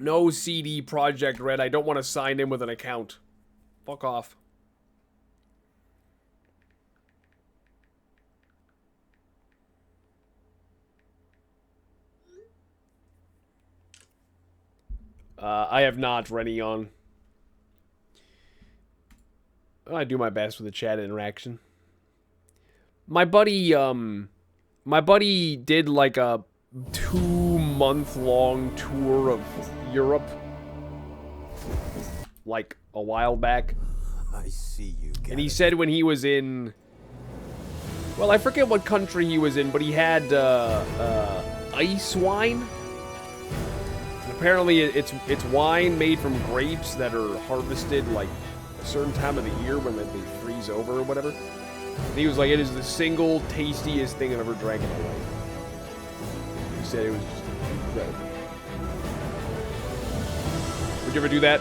No CD Project Red. I don't want to sign in with an account. Fuck off. I have not, Renion. I do my best with the chat interaction. My buddy did like a 2-month-long tour of Europe, like a while back. I see you. And he said when he was in, well, I forget what country he was in, but he had ice wine. And apparently, it's wine made from grapes that are harvested like a certain time of the year when they freeze over or whatever. And he was like, it is the single tastiest thing I've ever drank in my life. He said it was just incredible. Would you ever do that?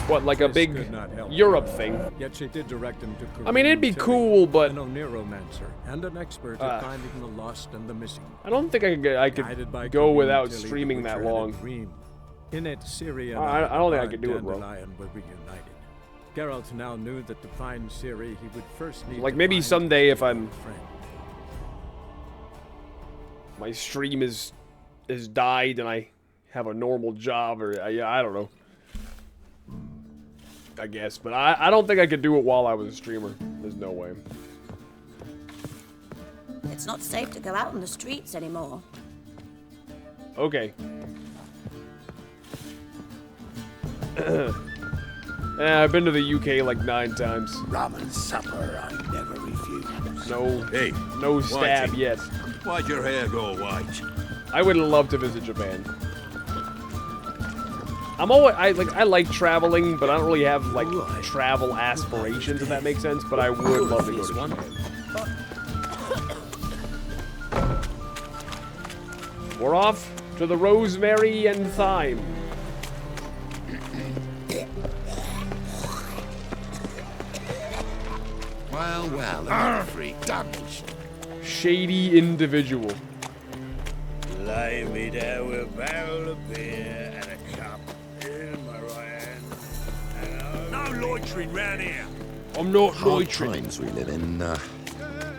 What, like a big Europe thing? Yet she did direct him to I mean, it'd be cool, but an neuromancer and an expert at finding the lost and the missing. I don't think I could go without streaming that long. In it, Ciri and I don't think I could do it, bro. Dandelion were reunited. Geralt now knew that to find Ciri, he would first need Like to maybe find someday if his I'm friend. my stream is died and I have a normal job or yeah, I don't know. I guess, but I don't think I could do it while I was a streamer. There's no way. It's not safe to go out on the streets anymore. Okay. Yeah, I've been to the UK like 9 times. Ramen supper I never refuse. No stab Whitey. yet. Why'd your hair go white? I would love to visit Japan. I like traveling, but I don't really have like travel aspirations, if that makes sense. But I would love to go to Japan. We're off to the rosemary and thyme. Well, another freak damaged. Shady individual. Lay me there with a barrel of beer and a cup in my right hand. No loitering round here. I'm not Hard loitering. times we live in.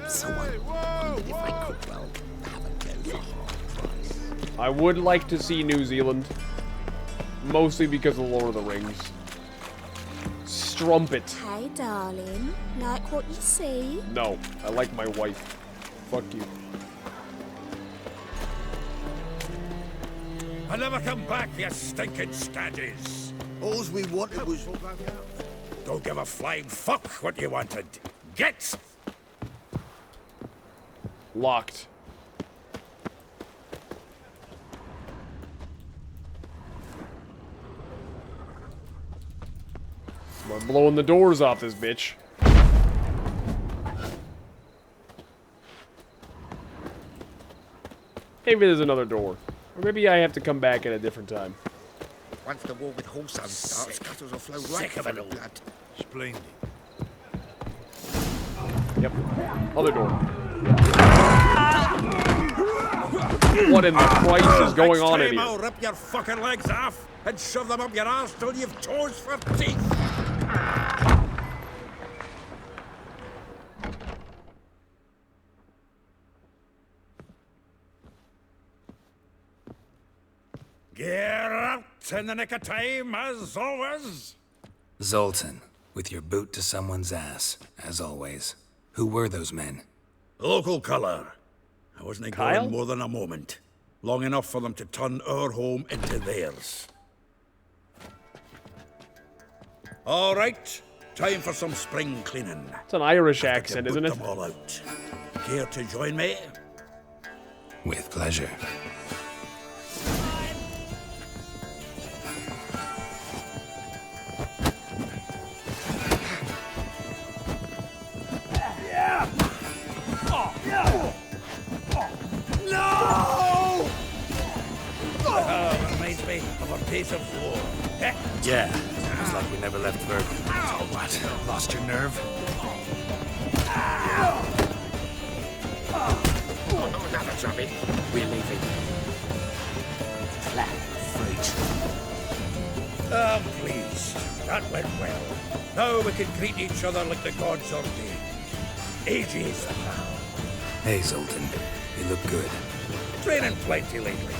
So I wondered if I could, well, have a go for half price. I would like to see New Zealand. Mostly because of Lord of the Rings. Strumpet. Hey, darling. Like what you see? No, I like my wife. Fuck you. I'll never come back, you stinking scaddies. All we wanted was... Don't give a flying fuck what you wanted. Get! Locked. I'm blowing the doors off this bitch. Maybe there's another door. Or maybe I have to come back at a different time. Once the war with Wholesome starts, cutters will flow right Sick of for it the all. blood. Splendid. Yep. Other door. What in the Christ is going on in here? I'll rip your fucking legs off and shove them up your arse till you've toes for teeth. Get out in the nick of time, as always. Zoltan, with your boot to someone's ass, as always. Who were those men? Local colour. I wasn't Kyle? ignoring more than a moment. Long enough for them to turn our home into theirs. All right, time for some spring cleaning. It's an Irish To accent, boot isn't it? them all out. Care to join me? With pleasure. No! Reminds me of a piece of war. Yeah, it's like we never left Berg. What? Lost your nerve? Another zombie. We're leaving. Flat freight. Please. That went well. Now we can greet each other like the gods ordained. AJ's the pal. Hey, Zoltan. You look good. Training plenty lately.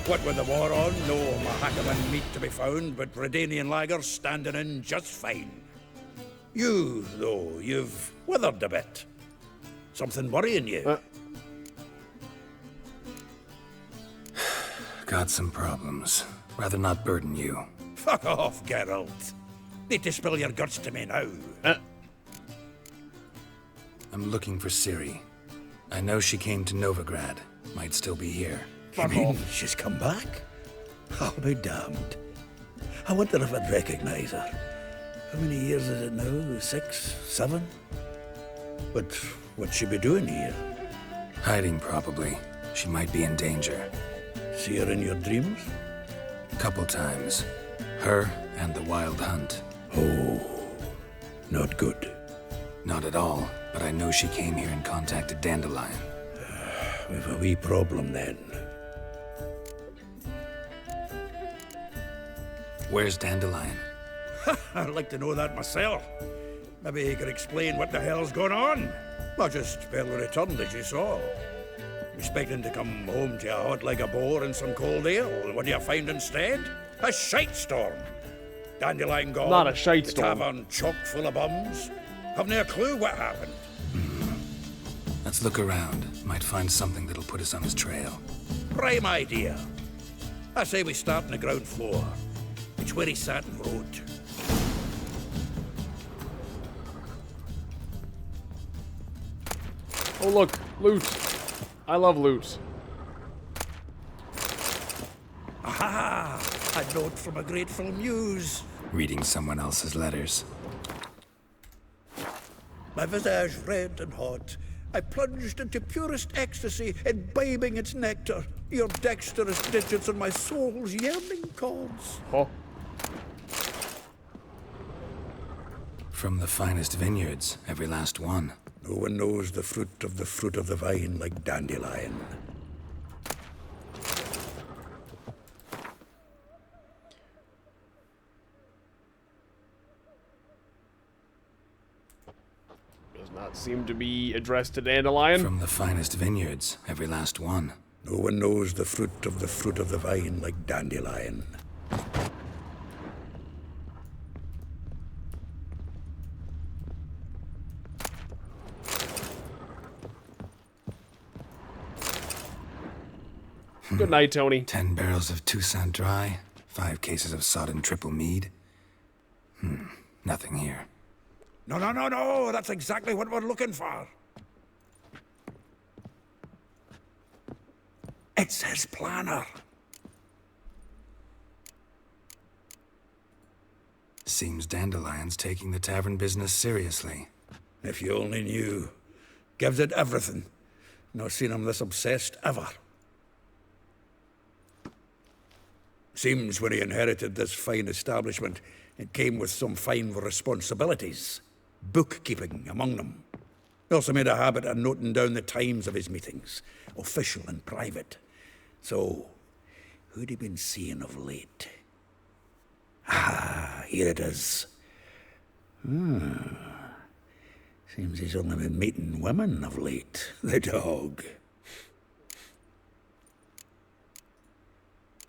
What with the war on, no Mahakaman meat to be found, but Redanian lagers standing in just fine. You, though, you've withered a bit. Something worrying you? Got some problems. Rather not burden you. Fuck off, Geralt. Need to spill your guts to me now. I'm looking for Ciri. I know she came to Novigrad. Might still be here. You mean she's come back? I'll be damned. I wonder if I'd recognize her. How many years is it now? 6, 7? But what'd she be doing here? Hiding, probably. She might be in danger. See her in your dreams? Couple times. Her and the Wild Hunt. Oh, not good. Not at all, but I know she came here and contacted Dandelion. We've a wee problem then. Where's Dandelion? I'd like to know that myself. Maybe he could explain what the hell's going on. Not just barely returned, as you saw. Expecting to come home to a hot like a boar and some cold ale. What do you find instead? A shite storm. Dandelion gone. Not a shite storm. The tavern chock full of bums. Haven't a clue what happened. Let's look around. Might find something that'll put us on his trail. Prime idea. I say we start on the ground floor. It's where he sat and wrote. Oh look, loot. I love loot. Aha! A note from a grateful muse. Reading someone else's letters. My visage red and hot, I plunged into purest ecstasy, imbibing its nectar. Your dexterous digits on my soul's yearning chords. Oh. From the finest vineyards, every last one. No one knows the fruit of the vine like Dandelion. Does not seem to be addressed to Dandelion. From the finest vineyards, every last one. No one knows the fruit of the vine like Dandelion. Good night, Tony. 10 barrels of Toussaint Dry, 5 cases of sodden triple mead. Nothing here. No, that's exactly what we're looking for. It's his planner. Seems Dandelion's taking the tavern business seriously. If you only knew. Gives it everything. Not seen him this obsessed ever. Seems when he inherited this fine establishment, it came with some fine responsibilities. Bookkeeping among them. He also made a habit of noting down the times of his meetings, official and private. So, who'd he been seeing of late? Ah, here it is. Seems he's only been meeting women of late, the dog.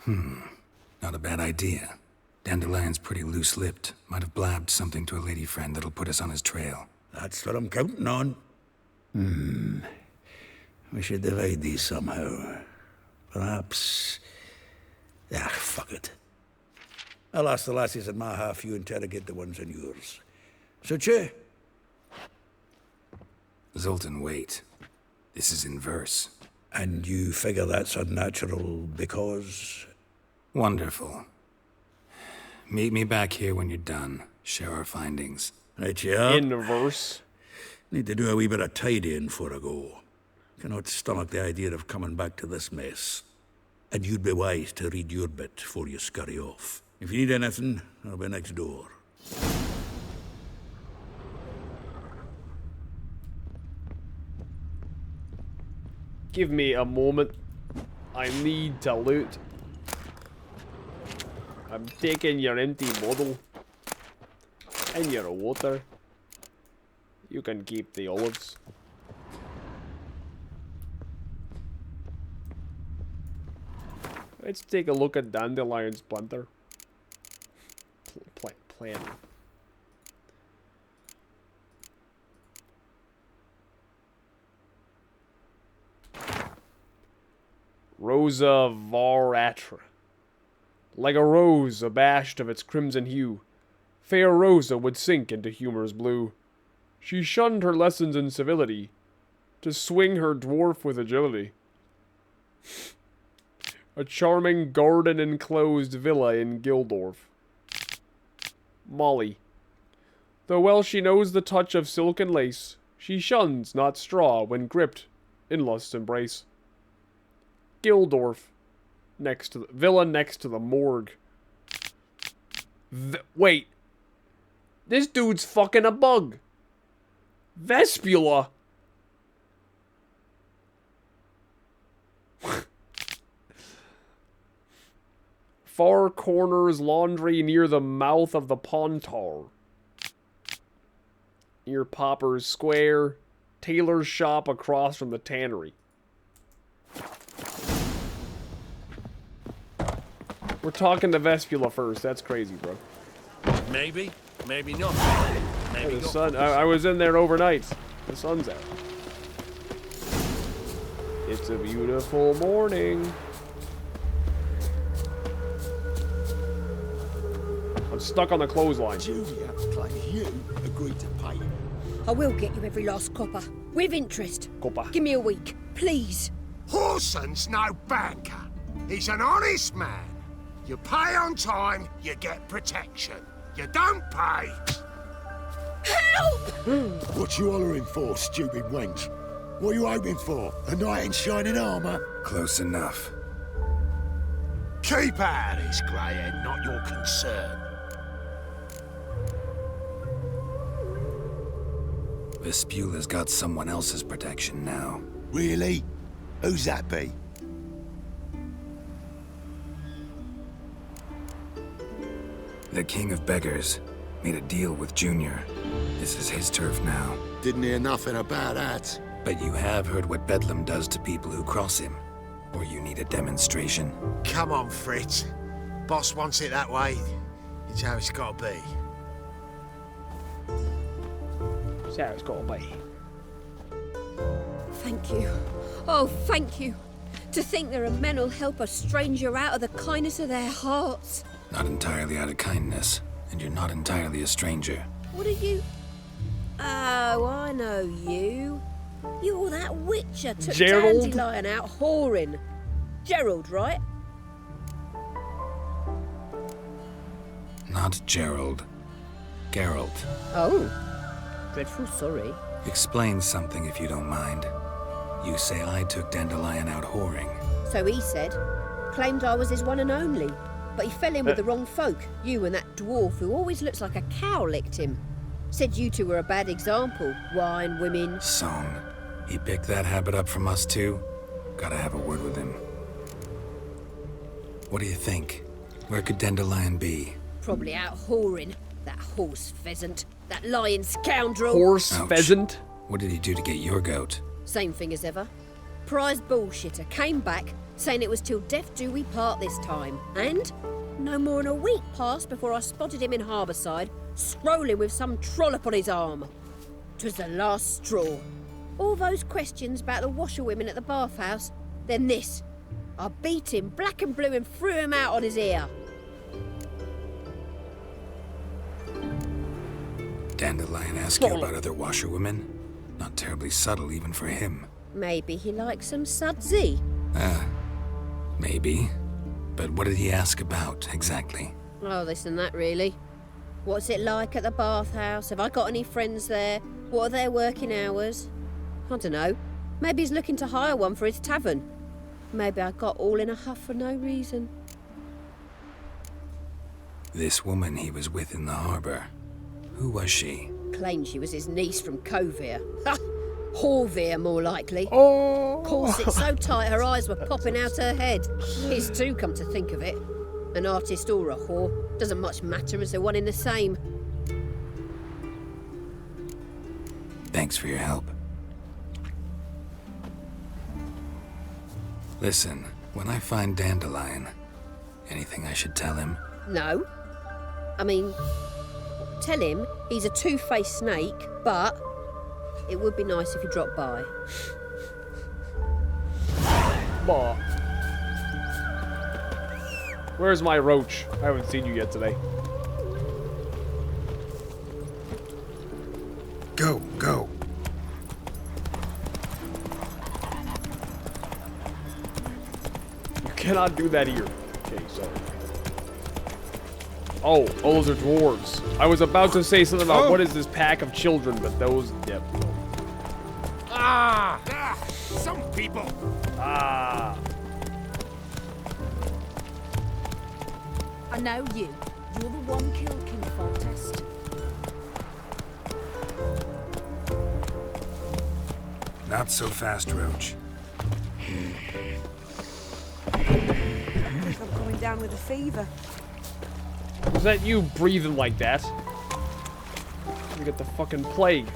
Not a bad idea. Dandelion's pretty loose-lipped. Might have blabbed something to a lady friend that'll put us on his trail. That's what I'm counting on. We should divide these somehow. Perhaps... fuck it. I'll ask the lassies in my half, you interrogate the ones in yours. Suit you? Zoltan, wait. This is in verse. And you figure that's unnatural because... Wonderful. Meet me back here when you're done. Share our findings. Right, yeah. In verse. Need to do a wee bit of tidying before I go. Cannot stomach the idea of coming back to this mess. And you'd be wise to read your bit before you scurry off. If you need anything, I'll be next door. Give me a moment. I need to loot. I'm taking your empty bottle. And your water. You can keep the olives. Let's take a look at Dandelion's planter. Plan. Rosa Varatra. Like a rose abashed of its crimson hue, fair Rosa would sink into humor's blue. She shunned her lessons in civility, to swing her dwarf with agility. A charming garden-enclosed villa in Gildorf. Molly. Though well she knows the touch of silk and lace, she shuns not straw when gripped in lust's embrace. Gildorf. Next to the villa next to the morgue. Wait. This dude's fucking a bug. Vespula. Far Corners Laundry near the mouth of the Pontar. Near Popper's Square. Tailor's shop across from the tannery. We're talking to Vespula first. That's crazy, bro. Maybe, maybe not. Maybe The not. sun. I was in there overnight. The sun's out. It's a beautiful morning. I'm stuck on the clothesline. Julia claims you agreed to pay him. I will get you every last copper. With interest. Copper. Give me a week, please. Horson's no banker. He's an honest man. You pay on time, you get protection. You don't pay. What you hollering for, stupid wench? What are you hoping for? A knight in shining armour? Close enough. Keep out of this, Greyhead, not your concern. Vespula's got someone else's protection now. Really? Who's that be? The King of Beggars made a deal with Junior. This is his turf now. Didn't hear nothing about that. But you have heard what Bedlam does to people who cross him. Or you need a demonstration. Come on, Fritz. Boss wants it that way. It's how it's got to be. So it's got to be. Thank you. Oh, thank you. To think there are men who'll help a stranger out of the kindness of their hearts. Not entirely out of kindness, and you're not entirely a stranger. What are you? Oh, I know you. You're that witcher took Gerald? Dandelion out whoring. Gerald, right? Not Gerald. Geralt. Oh. Dreadful sorry. Explain something if you don't mind. You say I took Dandelion out whoring. So he said. Claimed I was his one and only. But he fell in with the wrong folk. You and that dwarf who always looks like a cow licked him. Said you two were a bad example. Wine, women. Song. He picked that habit up from us too? Gotta have a word with him. What do you think? Where could Dandelion be? Probably out whoring. That horse pheasant. That lying scoundrel. Horse Ouch. pheasant. What did he do to get your goat? Same thing as ever. Prize bullshitter came back saying it was till death do we part this time. And no more than a week passed before I spotted him in Harbourside, scrolling with some trollop on his arm. 'Twas the last straw. All those questions about the washerwomen at the bathhouse, then this. I beat him black and blue and threw him out on his ear. Dandelion asked you about other washerwomen? Not terribly subtle even for him. Maybe he likes some sudsy. Maybe. But what did he ask about, exactly? Oh, this and that, really. What's it like at the bathhouse? Have I got any friends there? What are their working hours? I don't know. Maybe he's looking to hire one for his tavern. Maybe I got all in a huff for no reason. This woman he was with in the harbor. Who was she? Claimed she was his niece from Kovir. Ha! Horvir, more likely. Oh. Corset so tight her eyes were popping out her head. His too, come to think of it. An artist or a whore. Doesn't much matter as they're one in the same. Thanks for your help. Listen, when I find Dandelion, anything I should tell him? No. I mean, tell him he's a two-faced snake, but it would be nice if he dropped by. Bah. Where's my roach? I haven't seen you yet today. Go, go. You cannot do that here. Okay, sorry. Oh, those are dwarves. I was about to say something about what is this pack of children, but those, yep. Some people. Ah. I know you. You're the one killed King Foltest. Not so fast, Roach. I'm coming down with a fever. Was that you breathing like that? You get the fucking plague.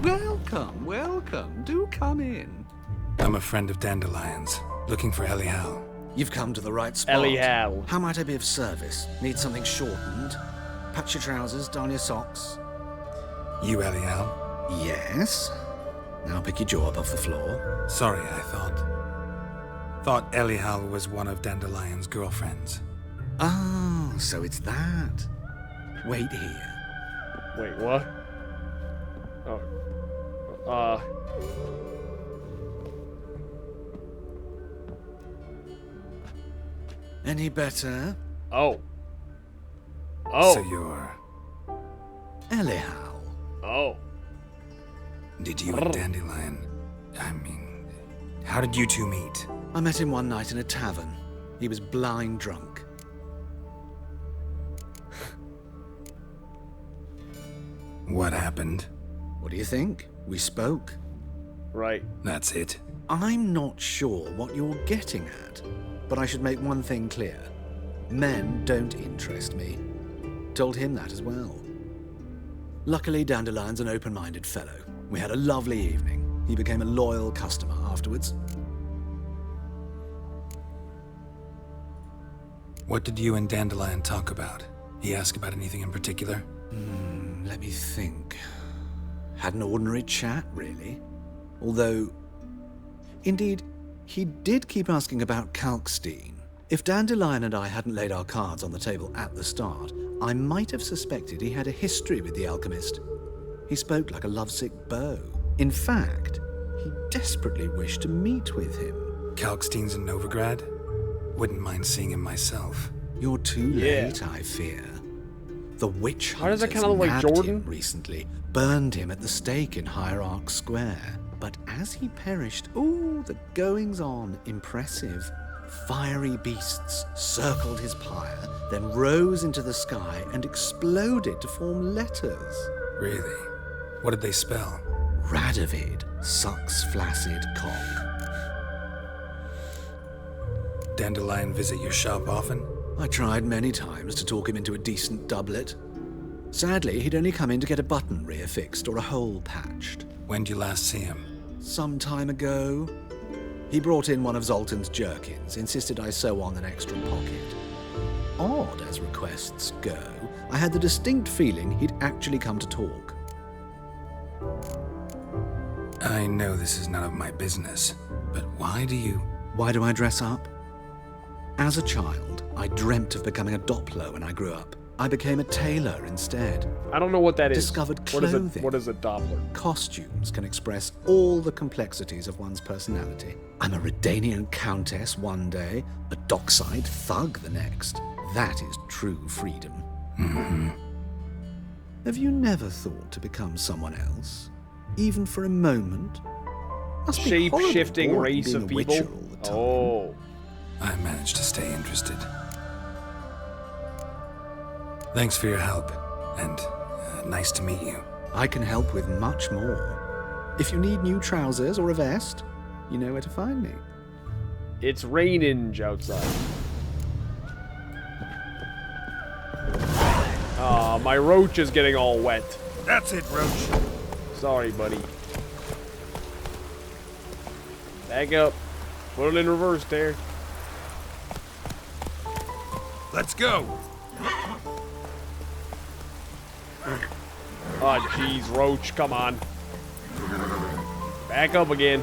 Welcome, welcome. Do come in. I'm a friend of Dandelion's, looking for Elial. You've come to the right spot. Elial. How might I be of service? Need something shortened? Patch your trousers, darn your socks. You Elial? Yes. Now pick your jaw up off the floor. Sorry, I thought Elial was one of Dandelion's girlfriends. Oh, so it's that. Wait here. Wait, what? Oh. Any better? Oh. Oh. So you're... Elial. Oh. Did you and Dandelion... how did you two meet? I met him one night in a tavern. He was blind drunk. What happened? What do you think? We spoke. Right. That's it. I'm not sure what you're getting at, but I should make one thing clear. Men don't interest me. Told him that as well. Luckily, Dandelion's an open-minded fellow. We had a lovely evening. He became a loyal customer afterwards. What did you and Dandelion talk about? He asked about anything in particular? Let me think. Had an ordinary chat, really. Although, indeed, he did keep asking about Kalkstein. If Dandelion and I hadn't laid our cards on the table at the start, I might have suspected he had a history with the alchemist. He spoke like a lovesick beau. In fact, he desperately wished to meet with him. Kalkstein's in Novigrad? Wouldn't mind seeing him myself. You're too late, I fear. The witch How does that hunters kinda look like nabbed Jordan? him recently, burned him at the stake in Hierarch Square. But as he perished, the goings-on, impressive. Fiery beasts circled his pyre, then rose into the sky and exploded to form letters. Really? What did they spell? Radovid, sucks flaccid cock. Dandelion visit your shop often? I tried many times to talk him into a decent doublet. Sadly, he'd only come in to get a button reaffixed or a hole patched. When'd you last see him? Some time ago. He brought in one of Zoltan's jerkins, insisted I sew on an extra pocket. Odd as requests go, I had the distinct feeling he'd actually come to talk. I know this is none of my business, but why do I dress up? As a child, I dreamt of becoming a Doppler when I grew up. I became a tailor instead. I don't know what that is. Discovered clothing. What is a Doppler? Costumes can express all the complexities of one's personality. I'm a Redanian countess one day, a dockside thug the next. That is true freedom. Mm-hmm. Have you never thought to become someone else? Even for a moment? Must be horribly Shape-shifting boring race being of a witcher people? all the time. Oh. I managed to stay interested. Thanks for your help, and nice to meet you. I can help with much more. If you need new trousers or a vest, you know where to find me. It's raining outside. Aw, my roach is getting all wet. That's it, Roach. Sorry, buddy. Back up. Put it in reverse there. Let's go. Oh, jeez, Roach, come on. Back up again.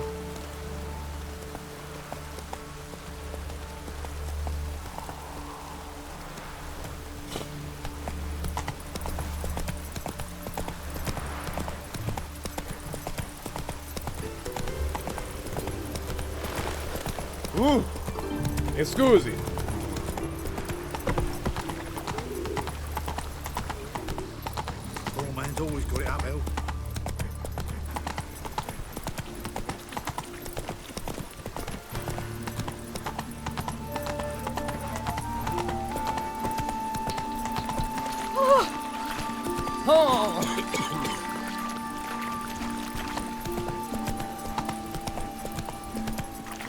Ooh, scusi. Poor man's always got it uphill.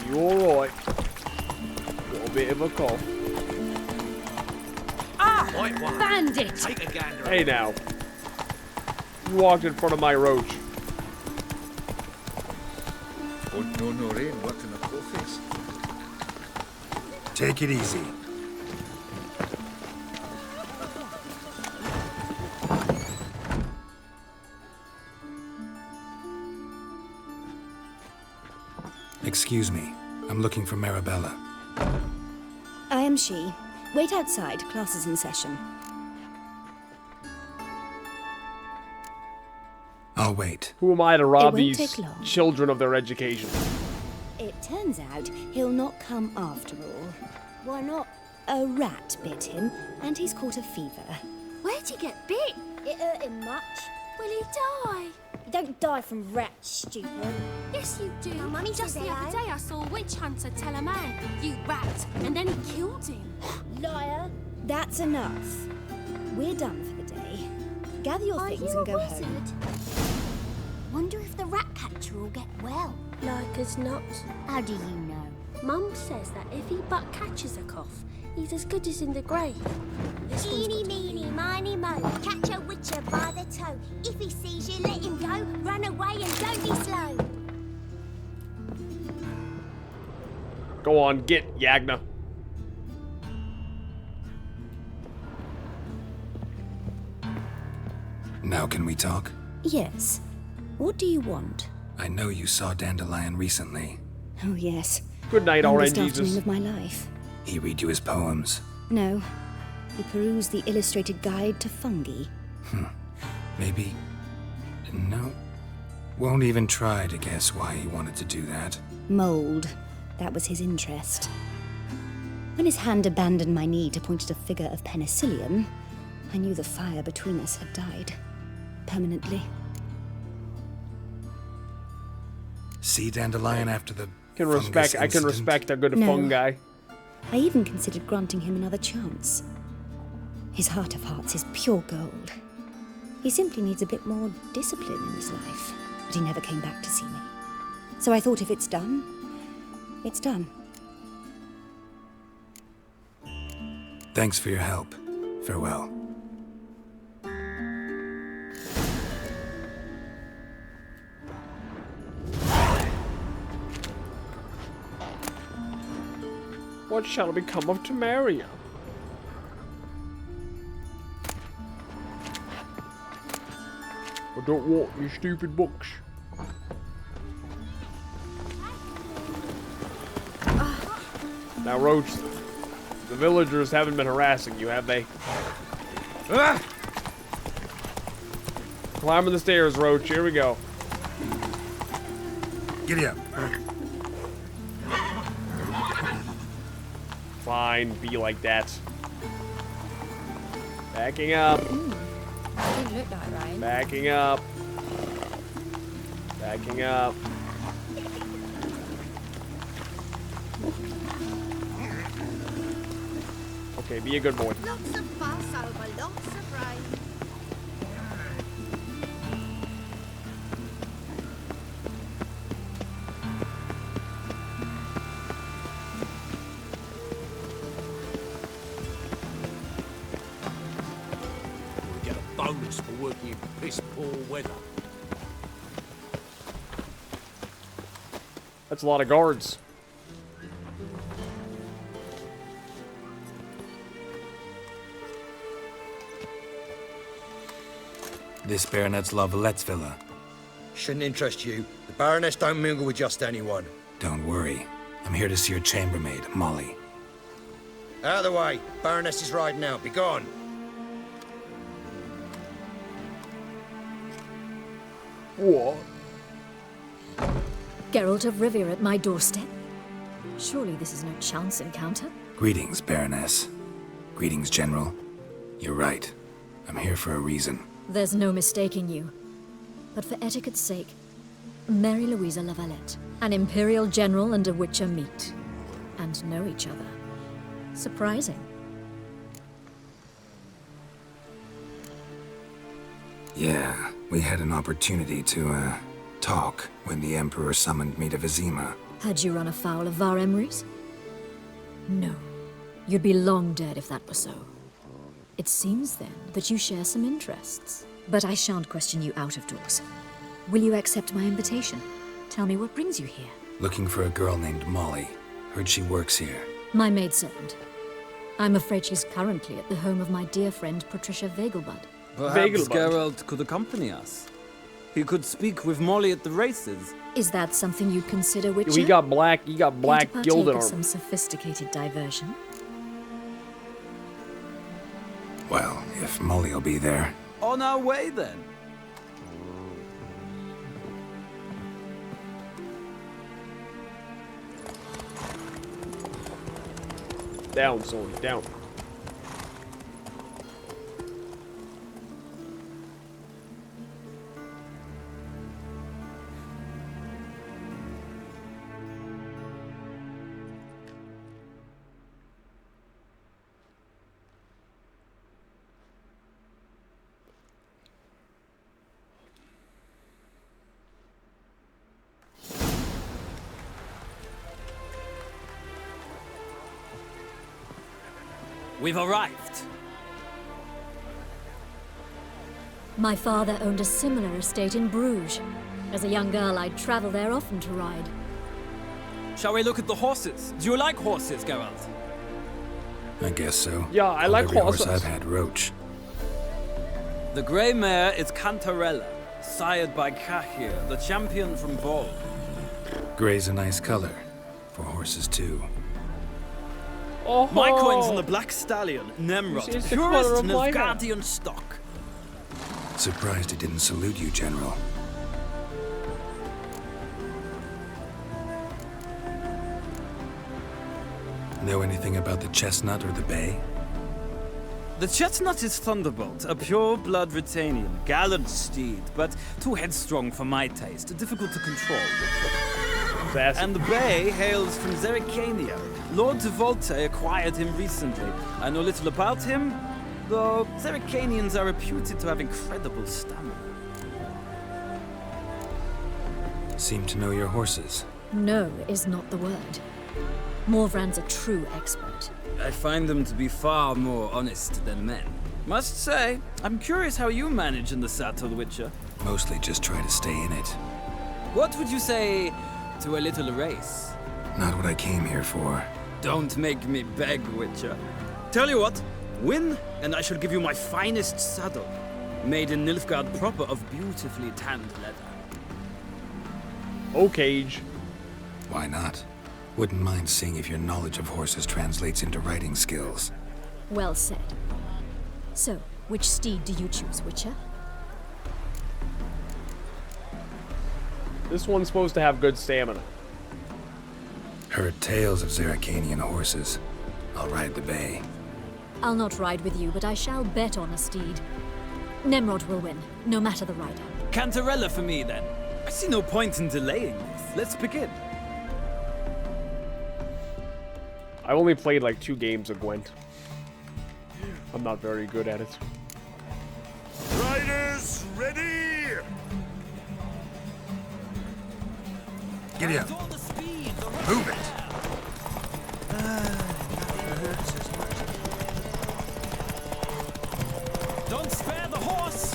You alright? Got a bit of a cough. Bandit! Take a gander. Hey now. You walked in front of my roach. Oh, no rain, what's in the face? Take it easy. Excuse me. I'm looking for Marabella. I am she. Wait outside. Class is in session. I'll wait. Who am I to rob won't these take long. children of their education? It turns out he'll not come after all. Why not? A rat bit him, and he's caught a fever. Where'd he get bit? It hurt him much. Will he die? You don't die from rats, stupid. Yes, you do. Oh, Mummy Just says the hello. other day I saw a witch hunter tell a man, "You rat," and then he killed him. Liar. That's enough. We're done for the day. Gather your Are things you and a go wizard? home. Wonder if the rat catcher will get well. Like as not. How do you know? Mum says that if he but catches a cough, he's as good as in the grave. Eeny, meeny, miny, mo. Catch a witcher by the toe. If he sees you, let him go. Run away and don't be slow. Go on, get Yagna. Now can we talk? Yes. What do you want? I know you saw Dandelion recently. Oh, yes. Good night, Longest Orange afternoon Jesus. of my life. He read you his poems. No. He perused the illustrated guide to fungi. Maybe... No. Won't even try to guess why he wanted to do that. Mold. That was his interest. When his hand abandoned my knee to point at a figure of penicillium, I knew the fire between us had died. Permanently. See Dandelion after the I can fungus incident? respect a good No. fungi. I even considered granting him another chance. His heart of hearts is pure gold. He simply needs a bit more discipline in his life. But he never came back to see me. So I thought if it's done, it's done. Thanks for your help. Farewell. What shall become of Tamaria? I don't want your stupid books. Now, Roach, the villagers haven't been harassing you, have they? Climbing the stairs, Roach. Here we go. Giddy up. Fine, be like that. Backing up. Didn't look like rain. Backing up. Backing up. Okay, be a good boy. Lots of fuss over lots of rain. bonus for working in piss-poor weather. That's a lot of guards. This Baronet's La Vallette's villa. Shouldn't interest you. The Baroness don't mingle with just anyone. Don't worry. I'm here to see your chambermaid, Molly. Out of the way. Baroness is riding out. Be gone. What? Geralt of Rivia at my doorstep? Surely this is no chance encounter? Greetings, Baroness. Greetings, General. You're right. I'm here for a reason. There's no mistaking you. But for etiquette's sake, Mary Louisa La Valette, an Imperial General and a Witcher meet. And know each other. Surprising. Yeah, we had an opportunity to, talk when the Emperor summoned me to Vizima. Had you run afoul of Var Emrys? No. You'd be long dead if that were so. It seems, then, that you share some interests. But I shan't question you out of doors. Will you accept my invitation? Tell me what brings you here. Looking for a girl named Molly. Heard she works here. My maidservant. I'm afraid she's currently at the home of my dear friend Patricia Vegelbud. Perhaps Geralt could accompany us. He could speak with Molly at the races. Is that something you'd consider, Witcher? He got black gilded armor. Some sophisticated diversion. Well, if Molly'll be there. On our way, then. Down, Sony, down. We've arrived. My father owned a similar estate in Bruges. As a young girl, I'd travel there often to ride. Shall we look at the horses? Do you like horses, Geralt? I guess so. Yeah, I like Every horses. horse I've had, Roach. The grey mare is Cantarella, sired by Cahir, the champion from Vol. Gray's a nice color. For horses, too. Oh, My coin's on the Black Stallion, Nemrod, This is the colour purest of my hair. Nilfgaardian stock. Surprised he didn't salute you, General. Know anything about the chestnut or the bay? The chestnut is Thunderbolt, a pure-blood Britannian, gallant steed, but too headstrong for my taste, difficult to control. And the bay hails from Zerrikania. Lord de Volte acquired him recently. I know little about him, though Zerrikanians are reputed to have incredible stamina. Seem to know your horses. No is not the word. Morvran's a true expert. I find them to be far more honest than men. Must say, I'm curious how you manage in the saddle, Witcher. Mostly just try to stay in it. What would you say to a little race? Not what I came here for. Don't make me beg, Witcher. Tell you what, win, and I shall give you my finest saddle. Made in Nilfgaard proper of beautifully tanned leather. Okay. Why not? Wouldn't mind seeing if your knowledge of horses translates into riding skills. Well said. So, which steed do you choose, Witcher? This one's supposed to have good stamina. Heard tales of Zerrikanian horses. I'll ride the bay. I'll not ride with you, but I shall bet on a steed. Nemrod will win, no matter the rider. Cantarella for me, then. I see no point in delaying this. Let's begin. I've only played like 2 games of Gwent. I'm not very good at it. Riders, ready! Giddy up. Move it! Don't spare the horse!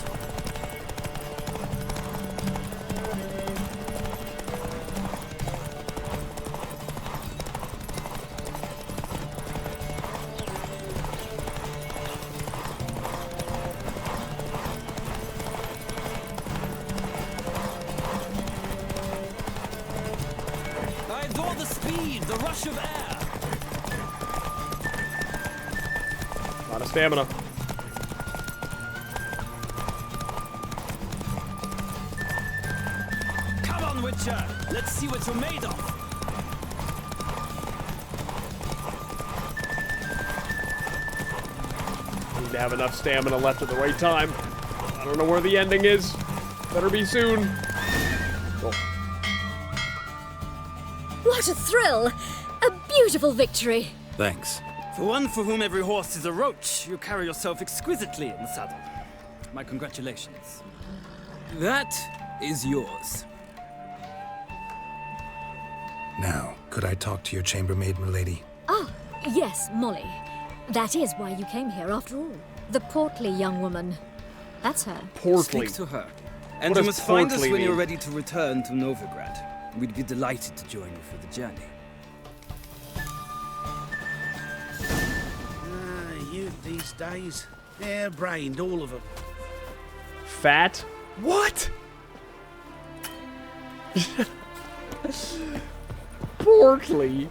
speed, the rush of air. A lot of stamina. Come on, Witcher. Let's see what you're made of. Need to have enough stamina left at the right time. I don't know where the ending is. Better be soon. Oh. What a thrill! A beautiful victory! Thanks. For one for whom every horse is a roach, you carry yourself exquisitely in the saddle. My congratulations. That is yours. Now, could I talk to your chambermaid, milady? Ah, yes, Molly. That is why you came here after all. The portly young woman. That's her. Portly. Speak to her. And What you does must find us portly when you're mean? ready to return to Novigrad. We'd be delighted to join you for the journey. Youth these days. Hair-brained, all of them. Fat? What? Portly.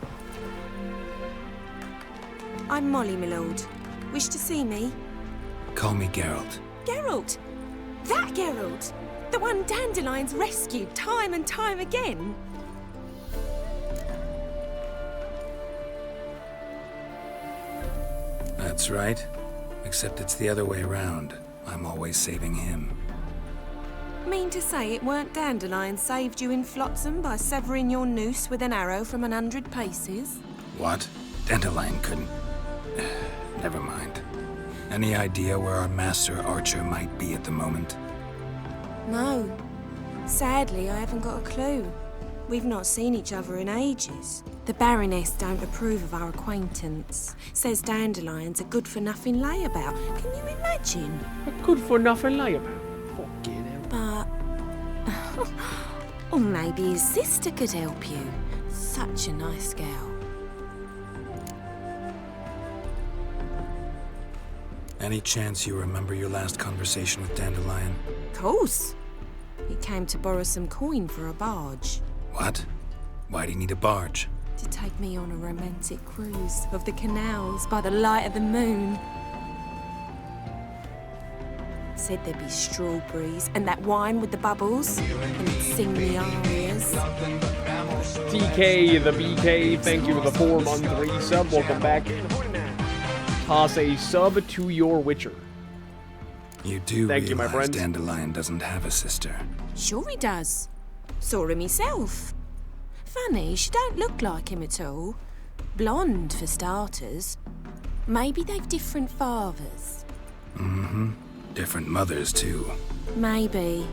I'm Molly, my lord. Wish to see me? Call me Geralt. Geralt! That Geralt! The one Dandelion's rescued time and time again! That's right. Except it's the other way around. I'm always saving him. Mean to say it weren't Dandelion saved you in Flotsam by severing your noose with an arrow from 100 paces? What? Dandelion couldn't... Never mind. Any idea where our master archer might be at the moment? No. Sadly, I haven't got a clue. We've not seen each other in ages. The Baroness don't approve of our acquaintance. Says Dandelion's a good-for-nothing layabout. Can you imagine? A good-for-nothing layabout. Fucking hell. But... or maybe his sister could help you. Such a nice girl. Any chance you remember your last conversation with Dandelion? Course. He came to borrow some coin for a barge. What? Why'd he need a barge? To take me on a romantic cruise of the canals by the light of the moon. Said there'd be strawberries and that wine with the bubbles, and he'd sing me arias. TK, the BK, thank you for the 4-month resub. Welcome back. Toss a sub to your Witcher. You do Thank you, my realize friend. Dandelion doesn't have a sister. Sure he does. Saw him himself. Funny, she don't look like him at all. Blonde, for starters. Maybe they've different fathers. Mm-hmm. Different mothers, too. Maybe.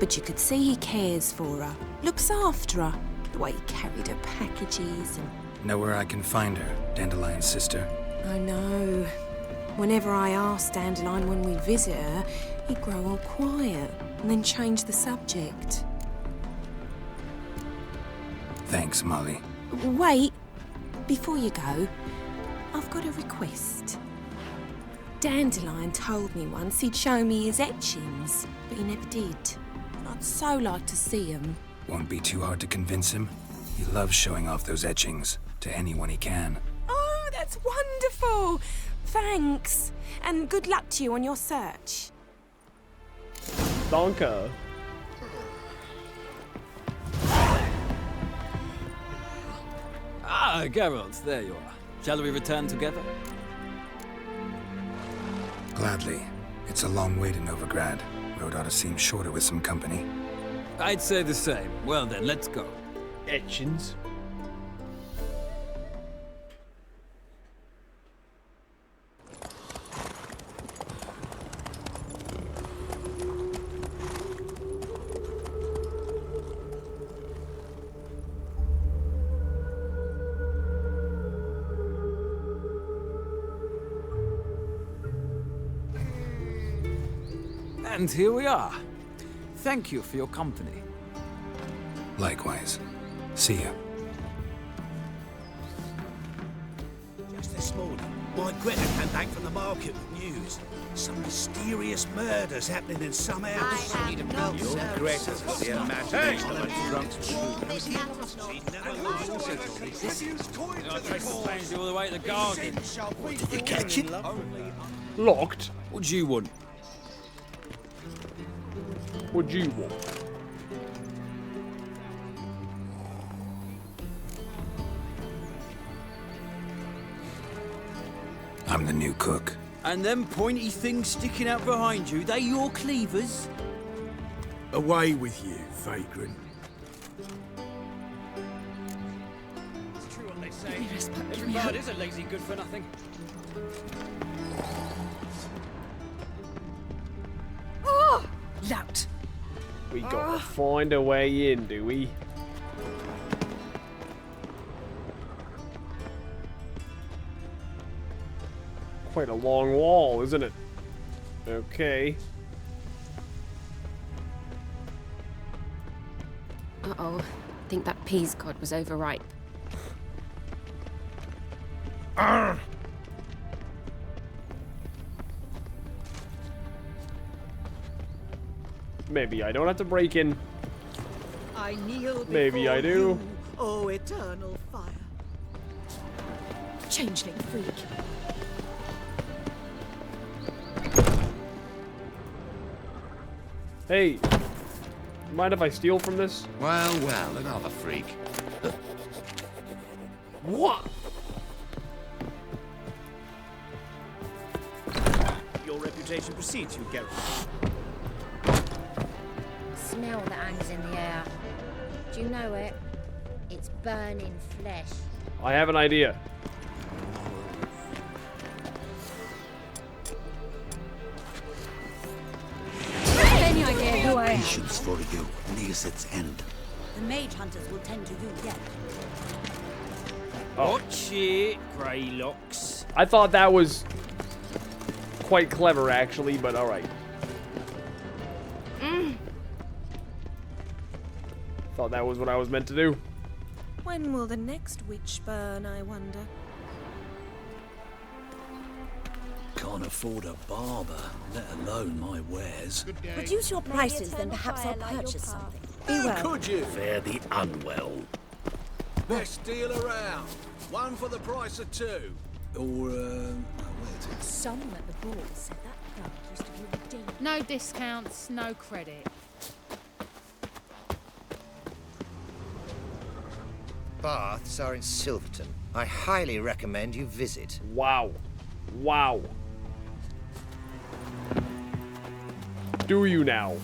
But you could see he cares for her. Looks after her. The way he carried her packages and... Know where I can find her, Dandelion's sister? I know. Whenever I asked Dandelion when we visit her, he'd grow all quiet and then change the subject. Thanks, Molly. Wait. Before you go, I've got a request. Dandelion told me once he'd show me his etchings, but he never did. I'd so like to see them. Won't be too hard to convince him. He loves showing off those etchings to anyone he can. Oh, that's wonderful! Thanks, and good luck to you on your search. Donka. Ah, Geralt, there you are. Shall we return together? Gladly. It's a long way to Novigrad. Road ought to seem shorter with some company. I'd say the same. Well then, let's go. Etchings. And here we are. Thank you for your company. Likewise. See ya. Just this morning, my Greta came back from the market with news. Some mysterious murders happening in some house. Your Greta's got the imagination of a drunk all the way to the garden. Did you catch it? Locked? What do you want? What do you want? I'm the new cook. And them pointy things sticking out behind you, they your cleavers? Away with you, vagrant. It's true what they say. Everybody is a lazy good for nothing. Oh! Lout! We gotta find a way in, do we? Quite a long wall, isn't it? Okay. Uh-oh. Think that peas cod was overripe. Maybe I don't have to break in. I kneel Maybe I do. you, oh eternal fire. Changeling freak. Hey, mind if I steal from this? Well, well, another freak. What? Your reputation precedes you, Geralt. Smell that hangs in the air. Do you know it? It's burning flesh. I have an idea. Any idea who I am? Patience for you nears its end. The mage hunters will tend to you yet. Watch it, Greylocks. I thought that was quite clever, actually, but alright. Thought that was what I was meant to do. When will the next witch burn, I wonder? Can't afford a barber, let alone my wares. Reduce your prices, then perhaps I'll purchase something. Be How well. could you? Fare the unwell. Best deal around. One for the price of two. Or, where's it? Some at the ball said that plug used to be redeemed. No discounts, no credit. Baths are in Silverton. I highly recommend you visit. Wow. Wow. Do you now?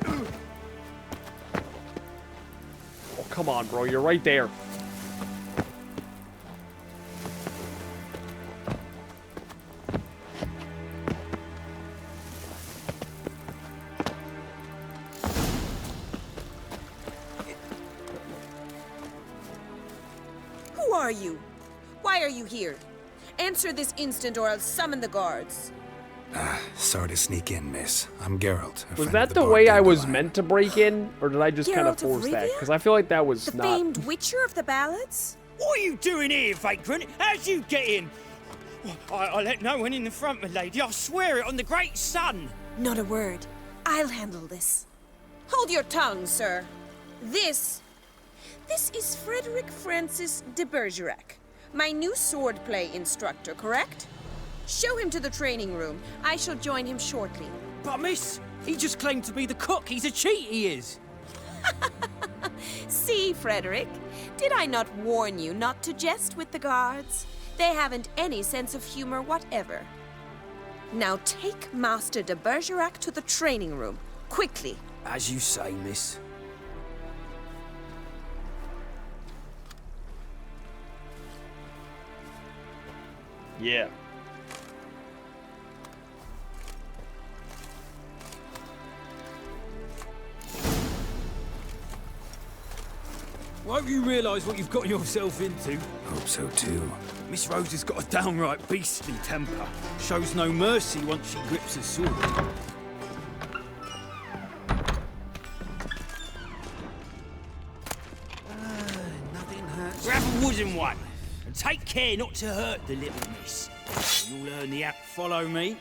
Oh, come on, bro. You're right there. Who are you? Why are you here? Answer this instant or I'll summon the guards. Sorry to sneak in, miss. I'm Geralt. a Was friend that of the way I bartender was line. meant to break in? Or did I just kind of Geralt of force that? Rivia? Because I feel like that was The not... famed witcher of the ballads? What are you doing here, vagrant? How'd you get in? I let no one in the front, my lady. I swear it on the great sun. Not a word. I'll handle this. Hold your tongue, sir. This is Frederick Francis de Bergerac, my new swordplay instructor, correct? Show him to the training room. I shall join him shortly. But miss, he just claimed to be the cook. He's a cheat, he is. See, Frederick, did I not warn you not to jest with the guards? They haven't any sense of humor whatever. Now take Master de Bergerac to the training room, quickly. As you say, miss. Yeah. Won't you realise what you've got yourself into? Hope so too. Miss Rose has got a downright beastly temper. Shows no mercy once she grips a sword. chosen one. And take care not to hurt the little miss. You'll learn the act follow me.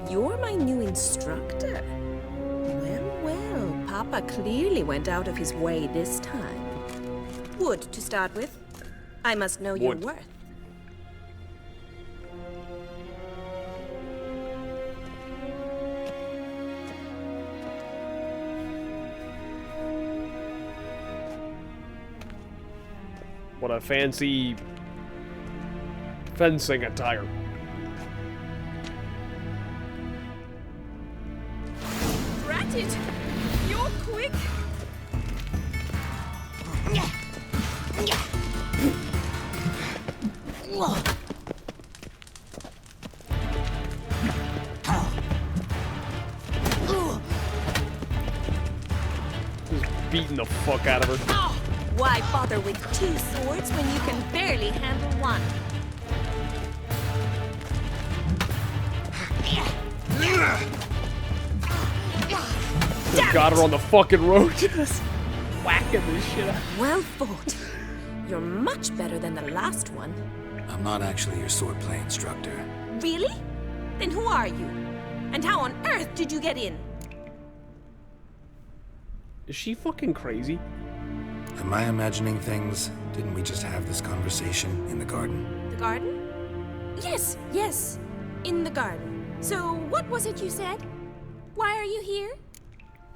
You're my new instructor? Well, well, Papa clearly went out of his way this time. Wood, to start with. I must know your worth. What a fancy fencing attire. Drat it! You're quick! Just beating the fuck out of her. Why bother with two swords when you can barely handle one? Just got her on the fucking road, just whacking this shit out. Well fought. You're much better than the last one. I'm not actually your swordplay instructor. Really? Then who are you? And how on earth did you get in? Is she fucking crazy? Am I imagining things? Didn't we just have this conversation in the garden? The garden? Yes, yes. In the garden. So, what was it you said? Why are you here?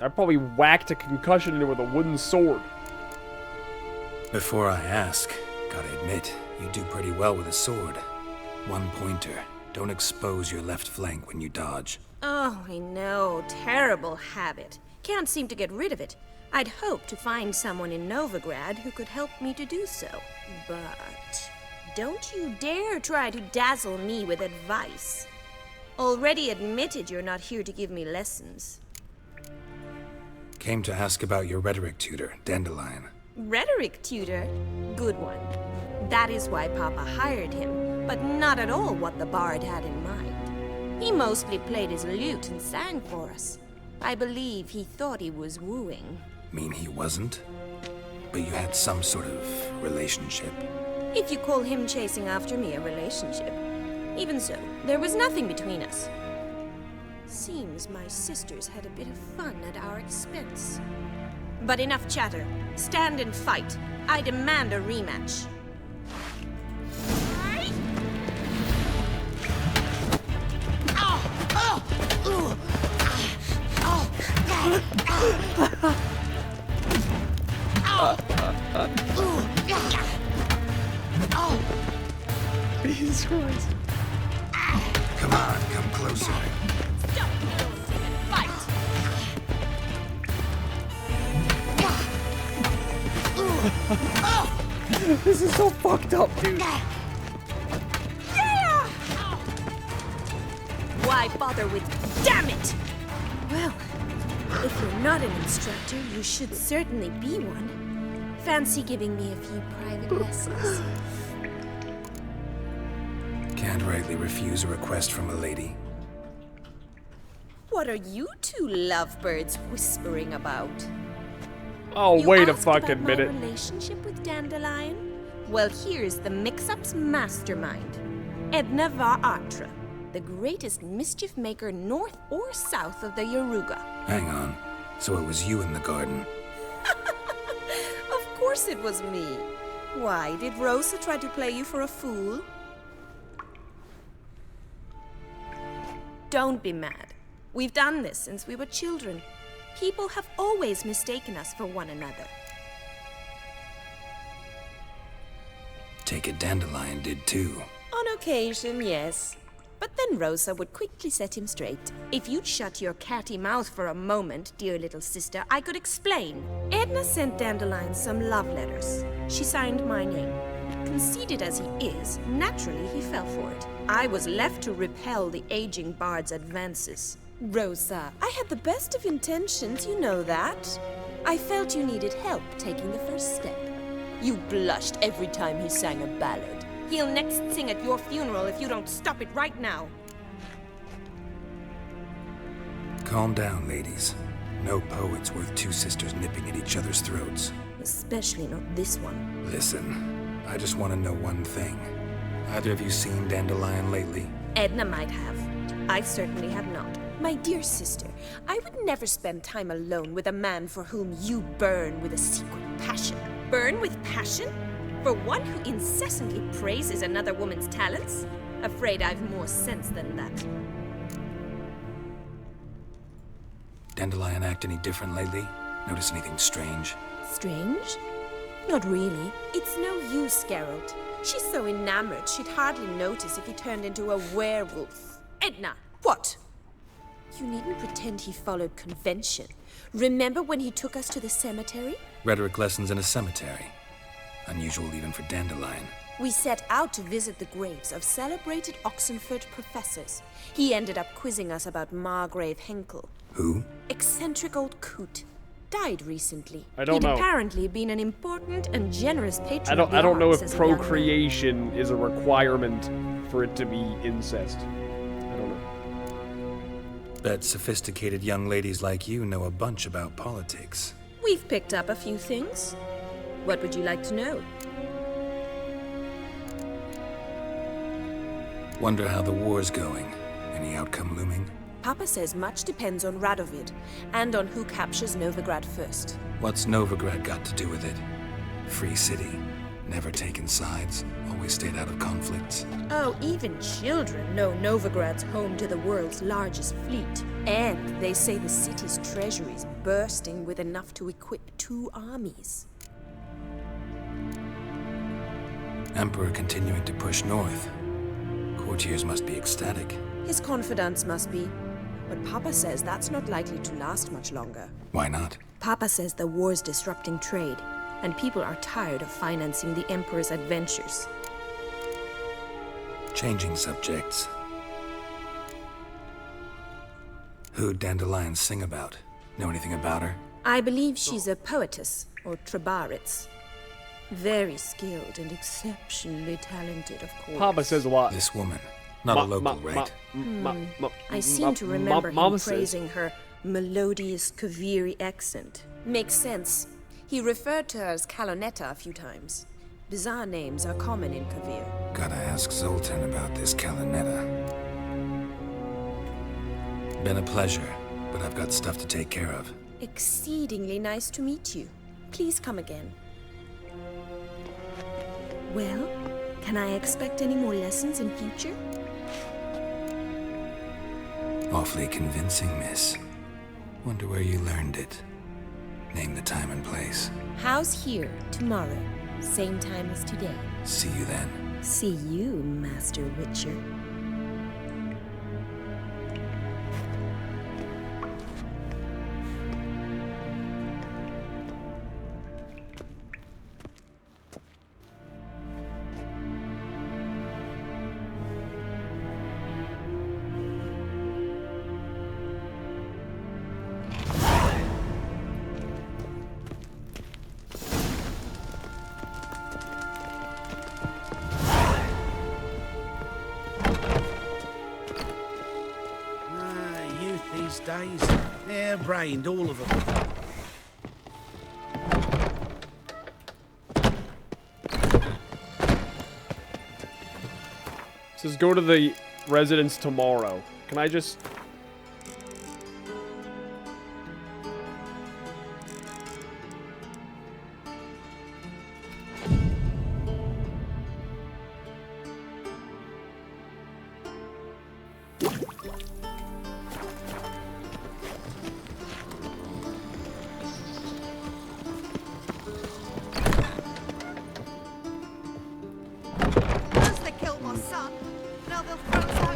I probably whacked a concussion into her with a wooden sword. Before I ask, gotta admit, you do pretty well with a sword. One pointer. Don't expose your left flank when you dodge. Oh, I know. Terrible habit. Can't seem to get rid of it. I'd hoped to find someone in Novigrad who could help me to do so. But don't you dare try to dazzle me with advice. Already admitted you're not here to give me lessons. Came to ask about your rhetoric tutor, Dandelion. Rhetoric tutor? Good one. That is why Papa hired him, but not at all what the bard had in mind. He mostly played his lute and sang for us. I believe he thought he was wooing. Mean he wasn't? But you had some sort of relationship. If you call him chasing after me a relationship. Even so, there was nothing between us. Seems my sisters had a bit of fun at our expense. But enough chatter. Stand and fight. I demand a rematch. Jesus Christ. Come on, come closer. Stop and fight! This is so fucked up, dude. Yeah! Why bother with damn it? Well, if you're not an instructor, you should certainly be one. Fancy giving me a few private lessons? Can't rightly refuse a request from a lady. What are you two lovebirds whispering about? Oh, You wait a asked about fucking my minute. relationship with Dandelion? Well, here's the mix-up's mastermind. Edna var Atra, the greatest mischief maker north or south of the Yaruga. Hang on. So it was you in the garden. Of course it was me. Why, did Rosa try to play you for a fool? Don't be mad. We've done this since we were children. People have always mistaken us for one another. Take it Dandelion did too. On occasion, yes. But then Rosa would quickly set him straight. If you'd shut your catty mouth for a moment, dear little sister, I could explain. Edna sent Dandelion some love letters. She signed my name. Conceited as he is, naturally he fell for it. I was left to repel the aging bard's advances. Rosa, I had the best of intentions, you know that. I felt you needed help taking the first step. You blushed every time he sang a ballad. He'll next sing at your funeral if you don't stop it right now. Calm down, ladies. No poet's worth two sisters nipping at each other's throats. Especially not this one. Listen, I just want to know one thing. Either of you seen Dandelion lately? Edna might have. I certainly have not. My dear sister, I would never spend time alone with a man for whom you burn with a secret passion. Burn with passion? For one who incessantly praises another woman's talents? Afraid I've more sense than that. Dandelion act any different lately? Notice anything strange? Strange? Not really. It's no use, Geralt. She's so enamored she'd hardly notice if he turned into a werewolf. Edna, what? You needn't pretend he followed convention. Remember when he took us to the cemetery? Rhetoric lessons in a cemetery. Unusual even for Dandelion. We set out to visit the graves of celebrated Oxenford professors. He ended up quizzing us about Margrave Henkel. Who? Eccentric old coot. Died recently. I don't know. He'd apparently been an important and generous patron of the I don't know arts if as a young man. procreation is a requirement for it to be incest. I don't know. Bet sophisticated young ladies like you know a bunch about politics. We've picked up a few things. What would you like to know? Wonder how the war's going. Any outcome looming? Papa says much depends on Radovid, and on who captures Novigrad first. What's Novigrad got to do with it? Free city. Never taken sides. Always stayed out of conflicts. Oh, even children know Novigrad's home to the world's largest fleet. And they say the city's treasury's bursting with enough to equip 2 armies. Emperor continuing to push north. Courtiers must be ecstatic. His confidants must be. But Papa says that's not likely to last much longer. Why not? Papa says the war's disrupting trade, and people are tired of financing the Emperor's adventures. Changing subjects. Who'd Dandelion sing about? Know anything about her? I believe she's a poetess, or trabaritz. Very skilled and exceptionally talented, of course. Papa says a lot. This woman. Not a local, right? I seem to remember him Mama says. praising her melodious Kaviri accent. Makes sense. He referred to her as Calonetta a few times. Bizarre names are common in Kavir. Gotta ask Zoltan about this Calonetta. Been a pleasure, but I've got stuff to take care of. Exceedingly nice to meet you. Please come again. Well, can I expect any more lessons in future? Awfully convincing, miss. Wonder where you learned it. Name the time and place. House here, tomorrow. Same time as today. See you then. See you, Master Witcher. These days, hair-brained, all of them. It says go to the residence tomorrow. Can I just...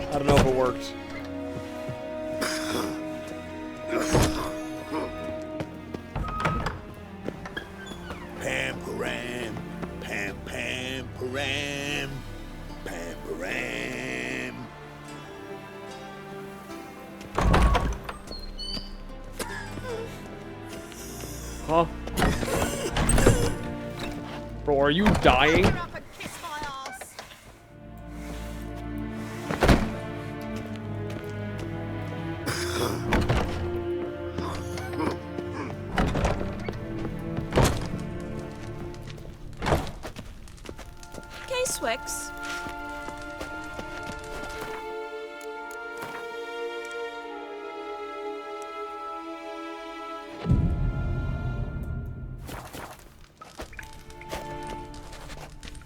I don't know if it worked. Pam-param, pam-pam-param, pam-param. Huh? Bro, are you dying? Swix.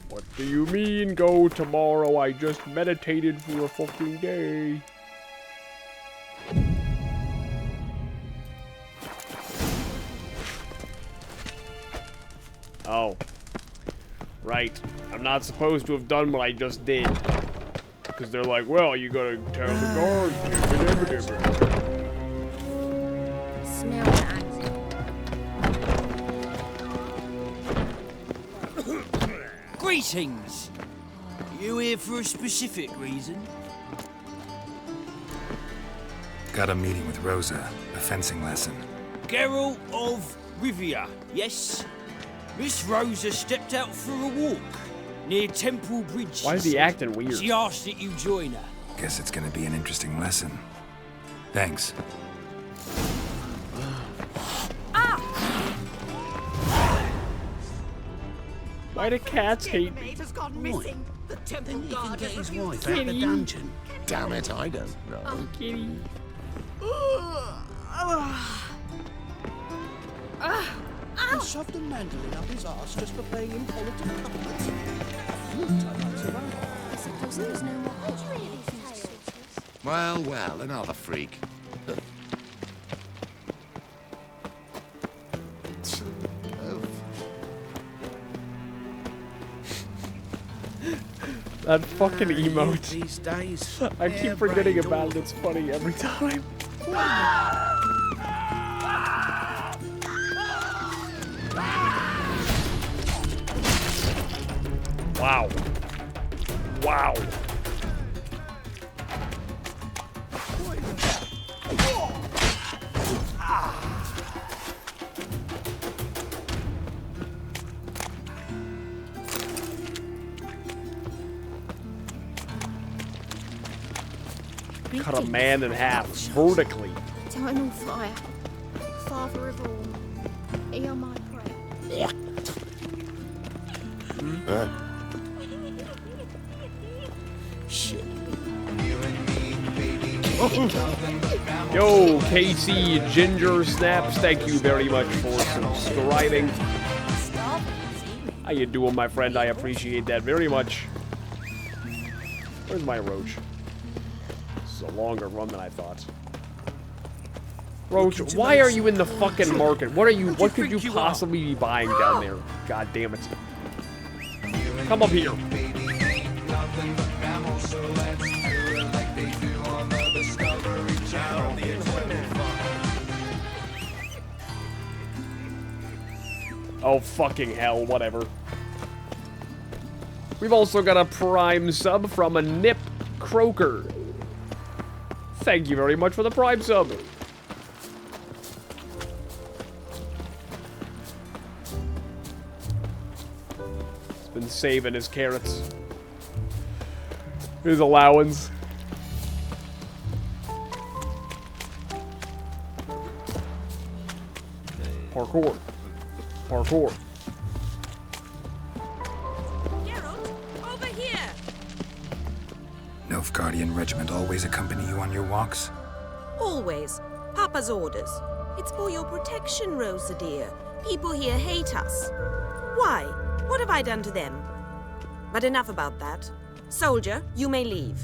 What do you mean go tomorrow? I just meditated for a fucking day. Oh. Right. I'm not supposed to have done what I just did. Because they're like, well, you gotta tell the guards. Smell that. Greetings. You here for a specific reason? Got a meeting with Rosa, a fencing lesson. Geralt of Rivia, yes? Miss Rosa stepped out for a walk near Temple Bridge. Why is he acting weird? She asked that you join her. Guess it's gonna be an interesting lesson. Thanks. Why do cats hate me? Has gone missing. The temple guard get his wife out of the dungeon. Damn it, I don't know. Oh, kitty. And shoved a mandolin up his arse just for paying him political compliments. I suppose there was no more. What do you really think? Well, well, another freak. That fucking emote. These days, I keep forgetting about it. It's funny every time. Wow. Wow. Cut a man in half vertically. Eternal fire, Father of all, hear my prayer. Shit. Yo, Casey Ginger Snaps, thank you very much for subscribing. How you doing, my friend? I appreciate that very much. Where's my roach? This is a longer run than I thought. Roach, why are you in the fucking market? What are you? What could you possibly be buying down there? God damn it! Come up here. Oh fucking hell! Whatever. We've also got a Prime sub from a Nip Croaker. Thank you very much for the Prime sub. He's been saving his carrots. His allowance. Parkour. Parkour. Over here! Nilfgaardian regiment always accompany you on your walks? Always. Papa's orders. It's for your protection, Rosa dear. People here hate us. Why? What have I done to them? But enough about that. Soldier, you may leave.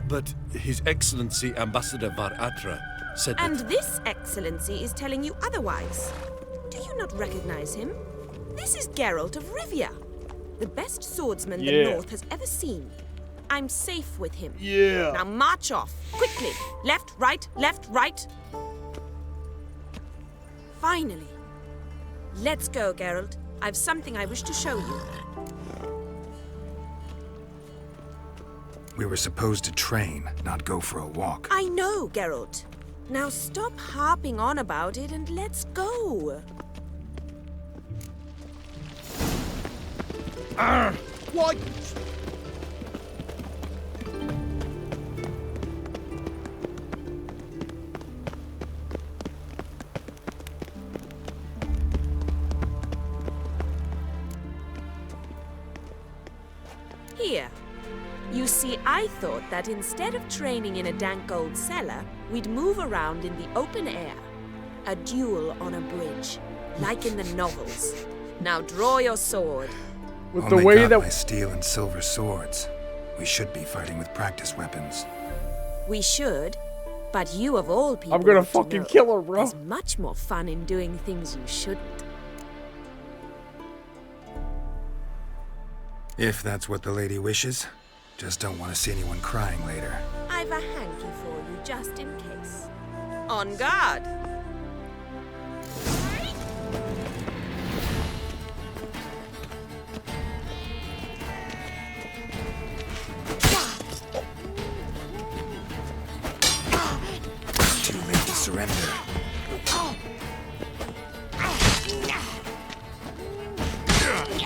But His Excellency Ambassador Var Atra said And that... this excellency is telling you otherwise. Do you not recognize him? This is Geralt of Rivia, the best swordsman the North has ever seen. I'm safe with him. Yeah. Now march off, quickly. Left, right, left, right. Finally. Let's go, Geralt. I've something I wish to show you. We were supposed to train, not go for a walk. I know, Geralt. Now stop harping on about it and let's go. Why? Here. You see, I thought that instead of training in a dank old cellar, we'd move around in the open air. A duel on a bridge, like in the novels. Now draw your sword. With Only the way got that my steel and silver swords. We should be fighting with practice weapons. We should, but you of all people I'm gonna ought to fucking know kill her, bro. There's much more fun in doing things you shouldn't. If that's what the lady wishes. Just don't want to see anyone crying later. I've a hanky for you, just in case. On guard! Too late to surrender.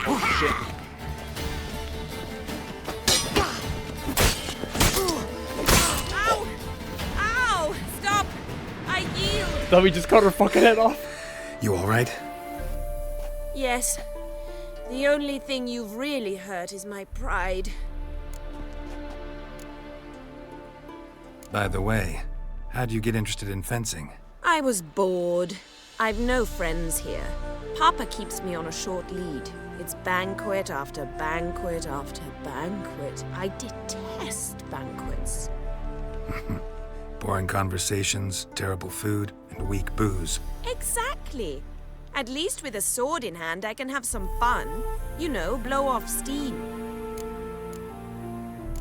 Oh, shit. Thought we just cut her fucking head off. You alright? Yes. The only thing you've really hurt is my pride. By the way, how'd you get interested in fencing? I was bored. I've no friends here. Papa keeps me on a short lead. It's banquet after banquet after banquet. I detest banquets. Boring conversations, terrible food, and weak booze. Exactly. At least with a sword in hand, I can have some fun. You know, blow off steam.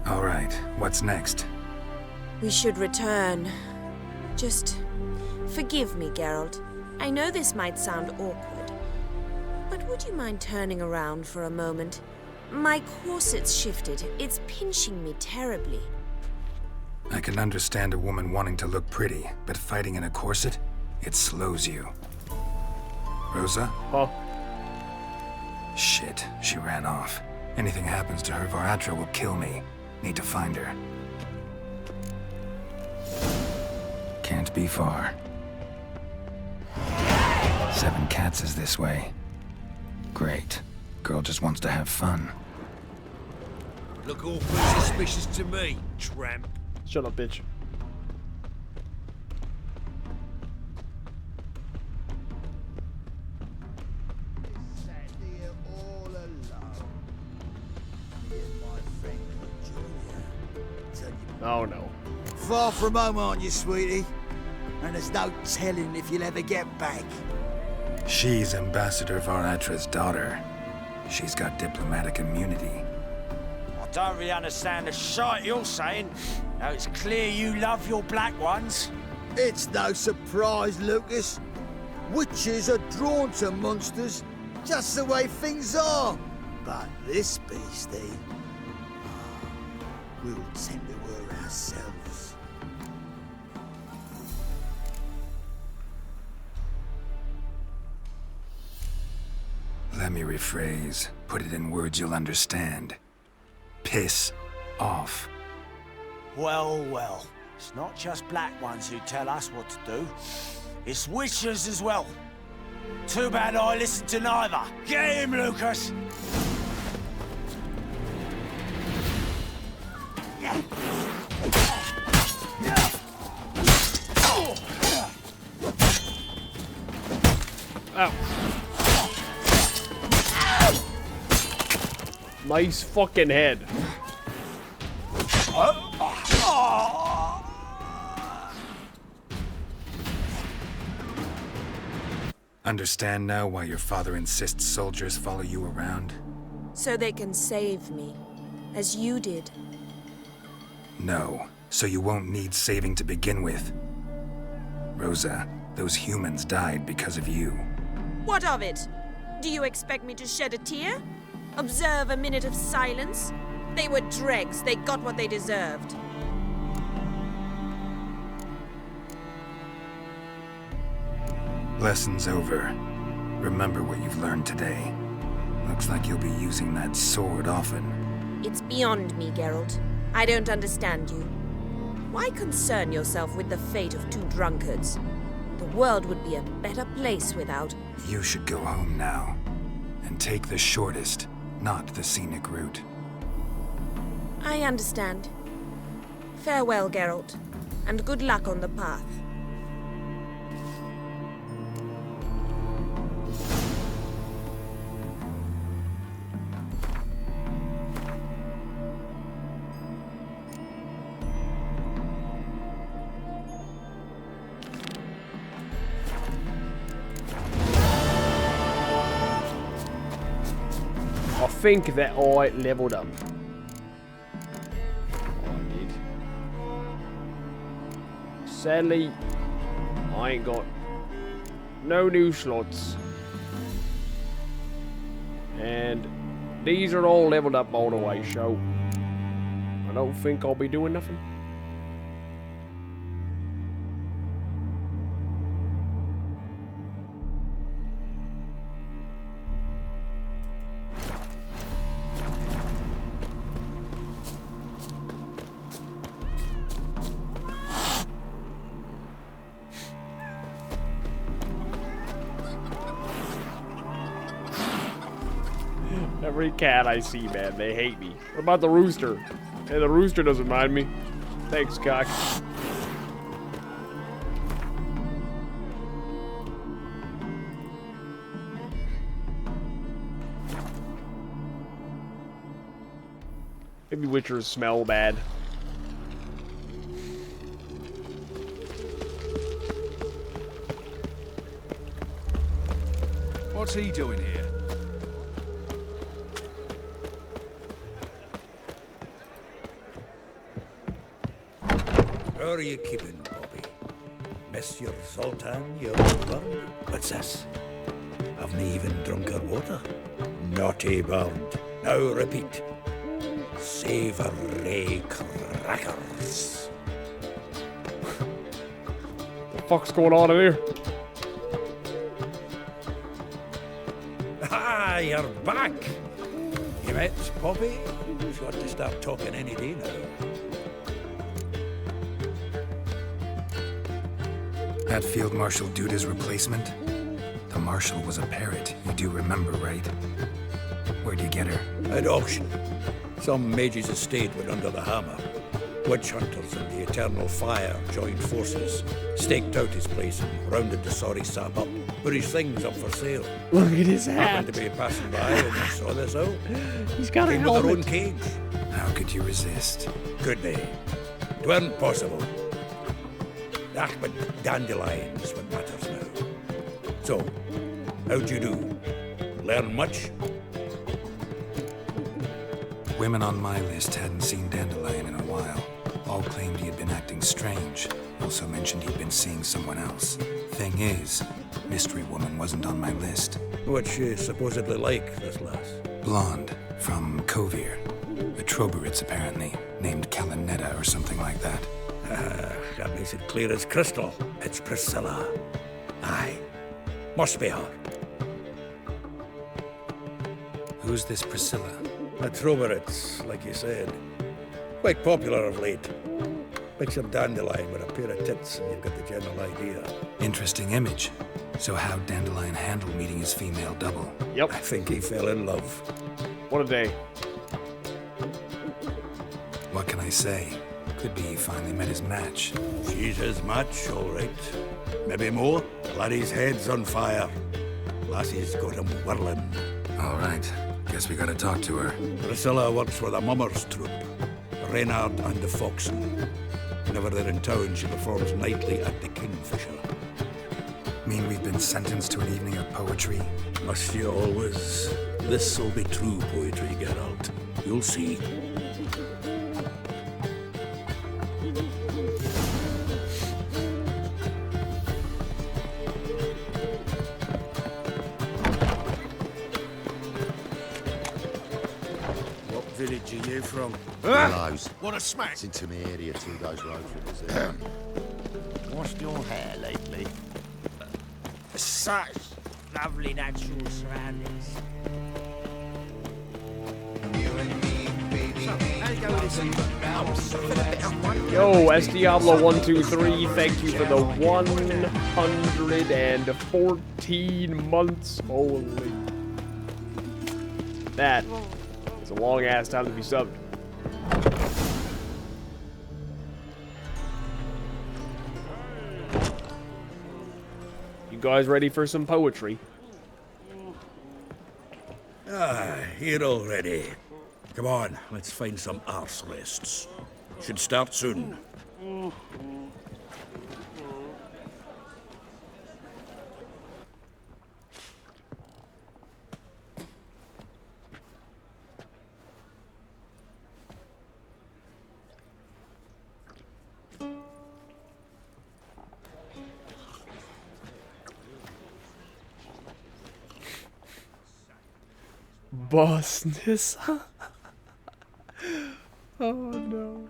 All right, what's next? We should return. Just forgive me, Geralt. I know this might sound awkward, but would you mind turning around for a moment? My corset's shifted. It's pinching me terribly. I can understand a woman wanting to look pretty, but fighting in a corset, it slows you. Rosa? Oh. Shit, she ran off. Anything happens to her, Varatra will kill me. Need to find her. Can't be far. 7 Cats is this way. Great. Girl just wants to have fun. Look awfully suspicious to me, tramp. Shut up, bitch. Oh no. Far from home, aren't you, sweetie? And there's no telling if you'll ever get back. She's Ambassador Varatra's daughter. She's got diplomatic immunity. I don't really understand the shite you're saying. Now it's clear you love your black ones. It's no surprise, Lucas. Witches are drawn to monsters, just the way things are. But this beastie, we'll tend to her ourselves. Let me rephrase. Put it in words you'll understand. Piss off. Well, well. It's not just black ones who tell us what to do. It's witches as well. Too bad I listen to neither. Get him, Lucas! Ow. Nice fucking head. Understand now why your father insists soldiers follow you around? So they can save me, as you did. No, so you won't need saving to begin with. Rosa, those humans died because of you. What of it? Do you expect me to shed a tear? Observe a minute of silence? They were dregs. They got what they deserved. Lesson's over. Remember what you've learned today. Looks like you'll be using that sword often. It's beyond me, Geralt. I don't understand you. Why concern yourself with the fate of two drunkards? The world would be a better place without... You should go home now. And take the shortest, not the scenic route. I understand. Farewell, Geralt. And good luck on the path. I think that I leveled up. I did. Sadly, I ain't got no new slots. And these are all leveled up all the way, so I don't think I'll be doing nothing. Every cat I see, man, they hate me. What about the rooster? Hey, the rooster doesn't mind me. Thanks, cock. Maybe witchers smell bad. What's he doing here? How are you keeping, Bobby? Monsieur Zoltan, your bird? What's this? Haven't even drunk her water? Naughty bird. Now repeat. Savoury crackers. What the fuck's going on in here? Ah, you're back. You met Bobby? You've got to start talking any day now. That Field Marshal Duda's replacement? The Marshal was a parrot, you do remember, right? Where'd you get her? At auction. Some mage's estate went under the hammer. Witch hunters and the Eternal Fire joined forces, staked out his place and rounded the sorry sap up. But his thing's up for sale. Look at his hat. Happened to be passing by and saw this out. He's got a Came with their own helmet. cage. How could you resist? Could they? It weren't possible. Ah, but dandelions what matters now. So, how'd you do? Learn much? Women on my list hadn't seen Dandelion in a while. All claimed he had been acting strange. Also mentioned he'd been seeing someone else. Thing is, Mystery Woman wasn't on my list. What's she supposedly like, this lass? Blonde, from Kovir. A Troberitz, apparently, named Kalanetta or something like that. That makes it clear as crystal. It's Priscilla. Aye. Must be her. Who's this Priscilla? A Troberitz, like you said. Quite popular of late. Picture Dandelion with a pair of tits and you've got the general idea. Interesting image. So how'd Dandelion handle meeting his female double? Yep. I think he fell in love. What a day. What can I say? Could be he finally met his match. She's his match, all right. Maybe more. Laddie's head's on fire. Lassie's got him whirling. All right. Guess we gotta talk to her. Priscilla works for the Mummers troupe. Reynard and the Foxen. Whenever they're in town, she performs nightly at the Kingfisher. Mean we've been sentenced to an evening of poetry? Must you always? This'll be true poetry, Geralt. You'll see. What village are you from? Willows. What a smack! It's into the area 2 days road from us. Washed your hair lately? Such lovely natural surroundings. Yo, S Diablo 123, thank you for the 114 months. Holy. That is a long ass time to be subbed. You guys ready for some poetry? Here already. Come on, let's find some arse rests. Should start soon. Bossness. Oh no.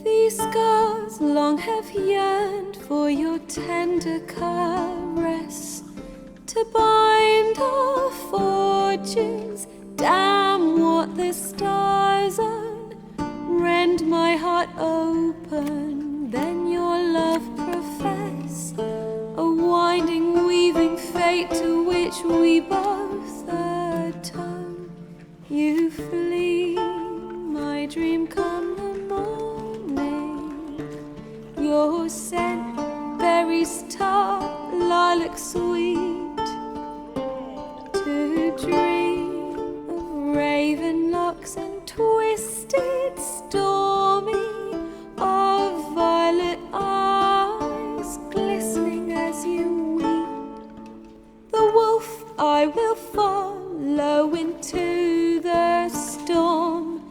These scars long have yearned for your tender caress, to bind our fortunes. Damn what the stars own. Rend my heart open, then your love profess, a winding, weaving fate to which we both atone. You flee, my dream come the morning. Your scent, berries tart, lilac sweet. To dream of raven locks and twisted, stormy, of violet eyes glistening as you weep. The wolf I will follow into the storm,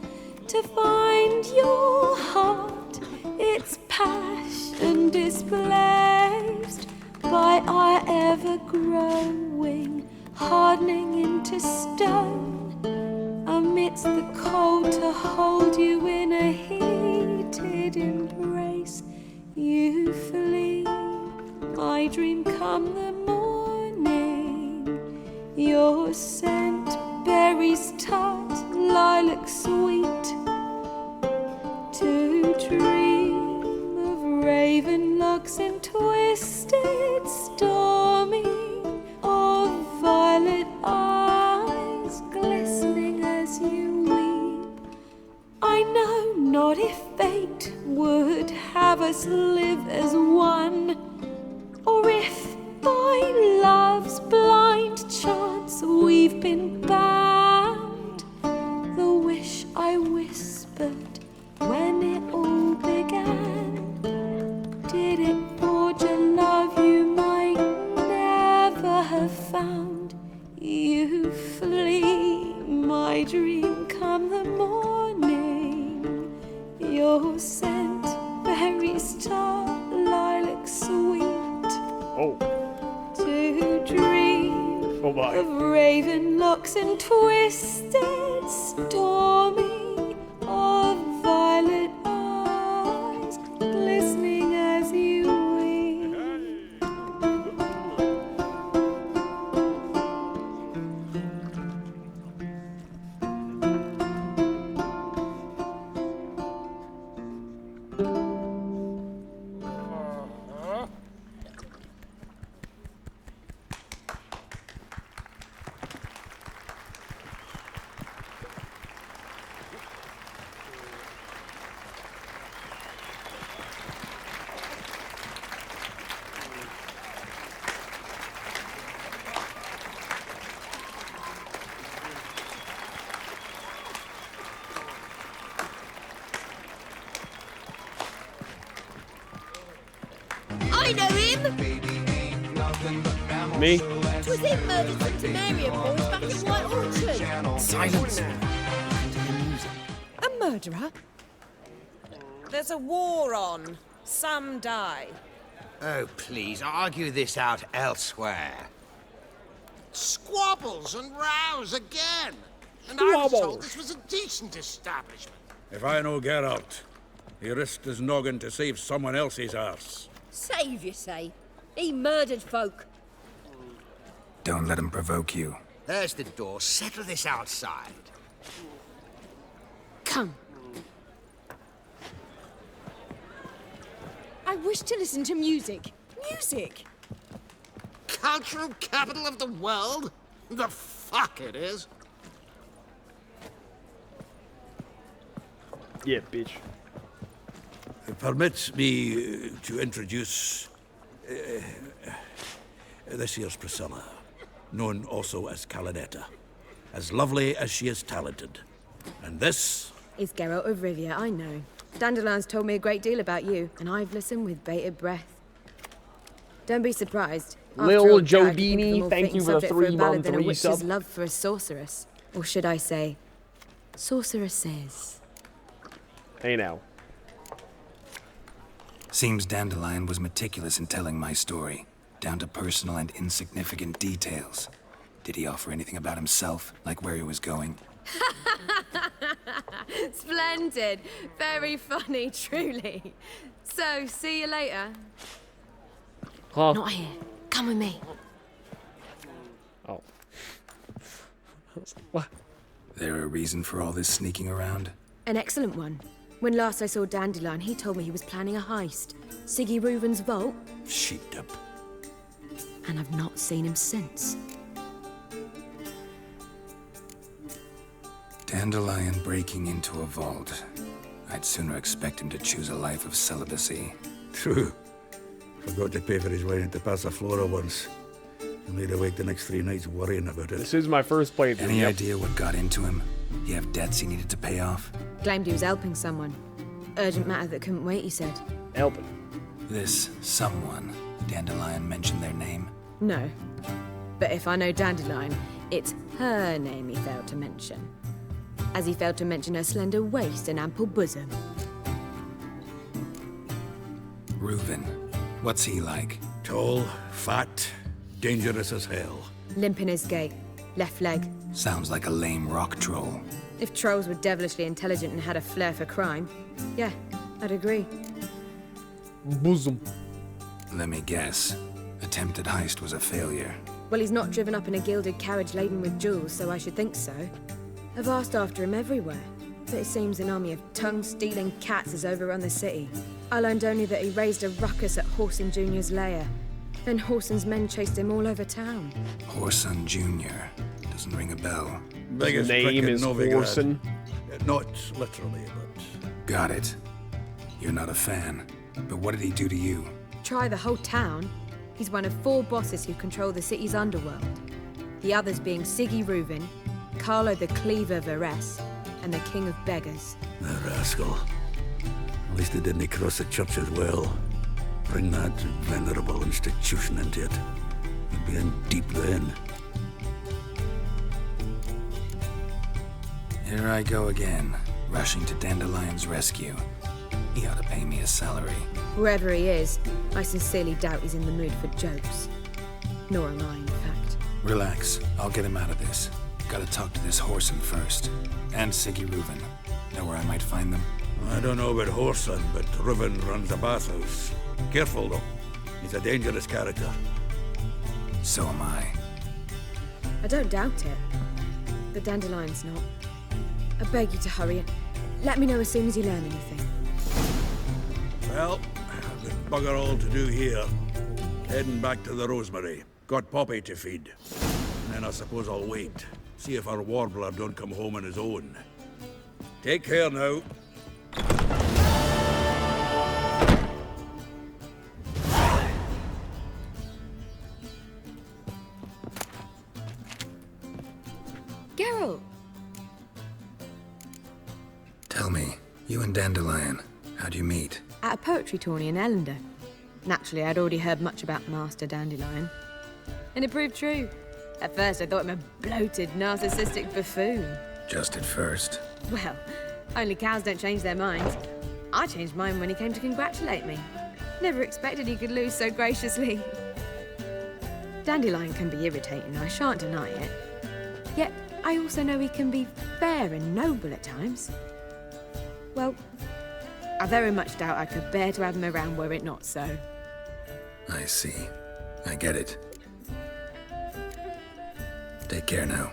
to find your heart, its passion displaced by our ever-growing, hardening into stone. Amidst the cold, to hold you in a heated embrace. You flee, my dream come the morning. Your scent, berries tart, lilac sweet. To dream of raven locks and twisted, stormy, of violet eyes glistening as you weep. I know not if fate would have us live as one, or if by love's blind chance we've been bound. The wish I whispered when it all began, did it forge a love you might never have found? You flee, my dream come the morning. Your scent, berries tart, lilac sweet. Oh. To dream Oh my. of raven locks and twisted, stormy, of violet eyes glistening as you weep. I know him! Me? Twas him murdered some Temerian boys back in White Orchard. Silence! murderer? There's a war on. Some day. Oh, please, argue this out elsewhere. Squabbles and rows again. And I was told this was a decent establishment. If I know Geralt, he risked his noggin to save someone else's arse. Save, you say? He murdered folk. Don't let him provoke you. There's the door. Settle this outside. Come. I wish to listen to music. Music? Cultural capital of the world? The fuck it is. Yeah, bitch. Permit me to introduce this here's Priscilla, known also as Calinetta. As lovely as she is talented. And this is Geralt of Rivia, I know. Dandelion's told me a great deal about you, and I've listened with bated breath. Don't be surprised. Lil Jodini, thank you for the 3-month resub. Witch's love for a sorceress. Or should I say, sorceresses. Hey now. Seems Dandelion was meticulous in telling my story, down to personal and insignificant details. Did he offer anything about himself, like where he was going? Splendid. Very funny, truly. So, see you later. Huh? Not here. Come with me. Oh. What? There a reason for all this sneaking around? An excellent one. When last I saw Dandelion, he told me he was planning a heist. Siggy Reuven's vault. Sheeped up. And I've not seen him since. Dandelion breaking into a vault. I'd sooner expect him to choose a life of celibacy. True. Forgot to pay for his wine at the Passaflora once. And laid awake the next 3 nights worrying about it. This is my first playthrough. Any idea what got into him? He have debts he needed to pay off? Claimed he was helping someone. Urgent matter that couldn't wait, he said. Helping? This someone, Dandelion mentioned their name? No. But if I know Dandelion, it's her name he failed to mention. As he failed to mention her slender waist and ample bosom. Reuven. What's he like? Tall, fat, dangerous as hell. Limp in his gait. Left leg. Sounds like a lame rock troll. If trolls were devilishly intelligent and had a flair for crime, yeah, I'd agree. Bosom. Let me guess. Attempted heist was a failure. Well, he's not driven up in a gilded carriage laden with jewels, so I should think so. I've asked after him everywhere, but it seems an army of tongue-stealing cats has overrun the city. I learned only that he raised a ruckus at Whoreson Jr.'s lair. Then Whoreson's men chased him all over town. Whoreson Jr. Doesn't ring a bell. Biggest name is Whoreson. Not literally, but... Got it. You're not a fan. But what did he do to you? Try the whole town. He's one of 4 bosses who control the city's underworld. The others being Siggy Reuven, Carlo the Cleaver Varese, and the King of Beggars. The rascal. At least they didn't cross the church as well. Bring that venerable institution into it. We'd be in deep then. Here I go again, rushing to Dandelion's rescue. He ought to pay me a salary. Wherever he is, I sincerely doubt he's in the mood for jokes. Nor am I, in fact. Relax, I'll get him out of this. Gotta talk to this Whoreson first. And Siggy Reuven. Know where I might find them? I don't know about Whoreson, but Reuven runs a bathhouse. Careful, though. He's a dangerous character. So am I. I don't doubt it. But Dandelion's not. I beg you to hurry. Let me know as soon as you learn anything. Well, there's bugger all to do here. Heading back to the Rosemary. Got Poppy to feed. And then I suppose I'll wait. See if our warbler don't come home on his own. Take care now. Geralt! Tell me, you and Dandelion, how'd you meet? At a poetry tourney in Ellender. Naturally, I'd already heard much about Master Dandelion. And it proved true. At first, I thought him a bloated, narcissistic buffoon. Just at first. Well, Only cows don't change their minds. I changed mine when he came to congratulate me. Never expected he could lose so graciously. Dandelion can be irritating, I shan't deny it. Yet, I also know he can be fair and noble at times. Well, I very much doubt I could bear to have him around were it not so. I see. I get it. Take care now.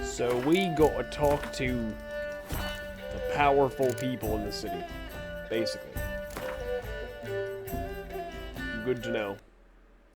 So we got to talk to the powerful people in the city, basically. Good to know.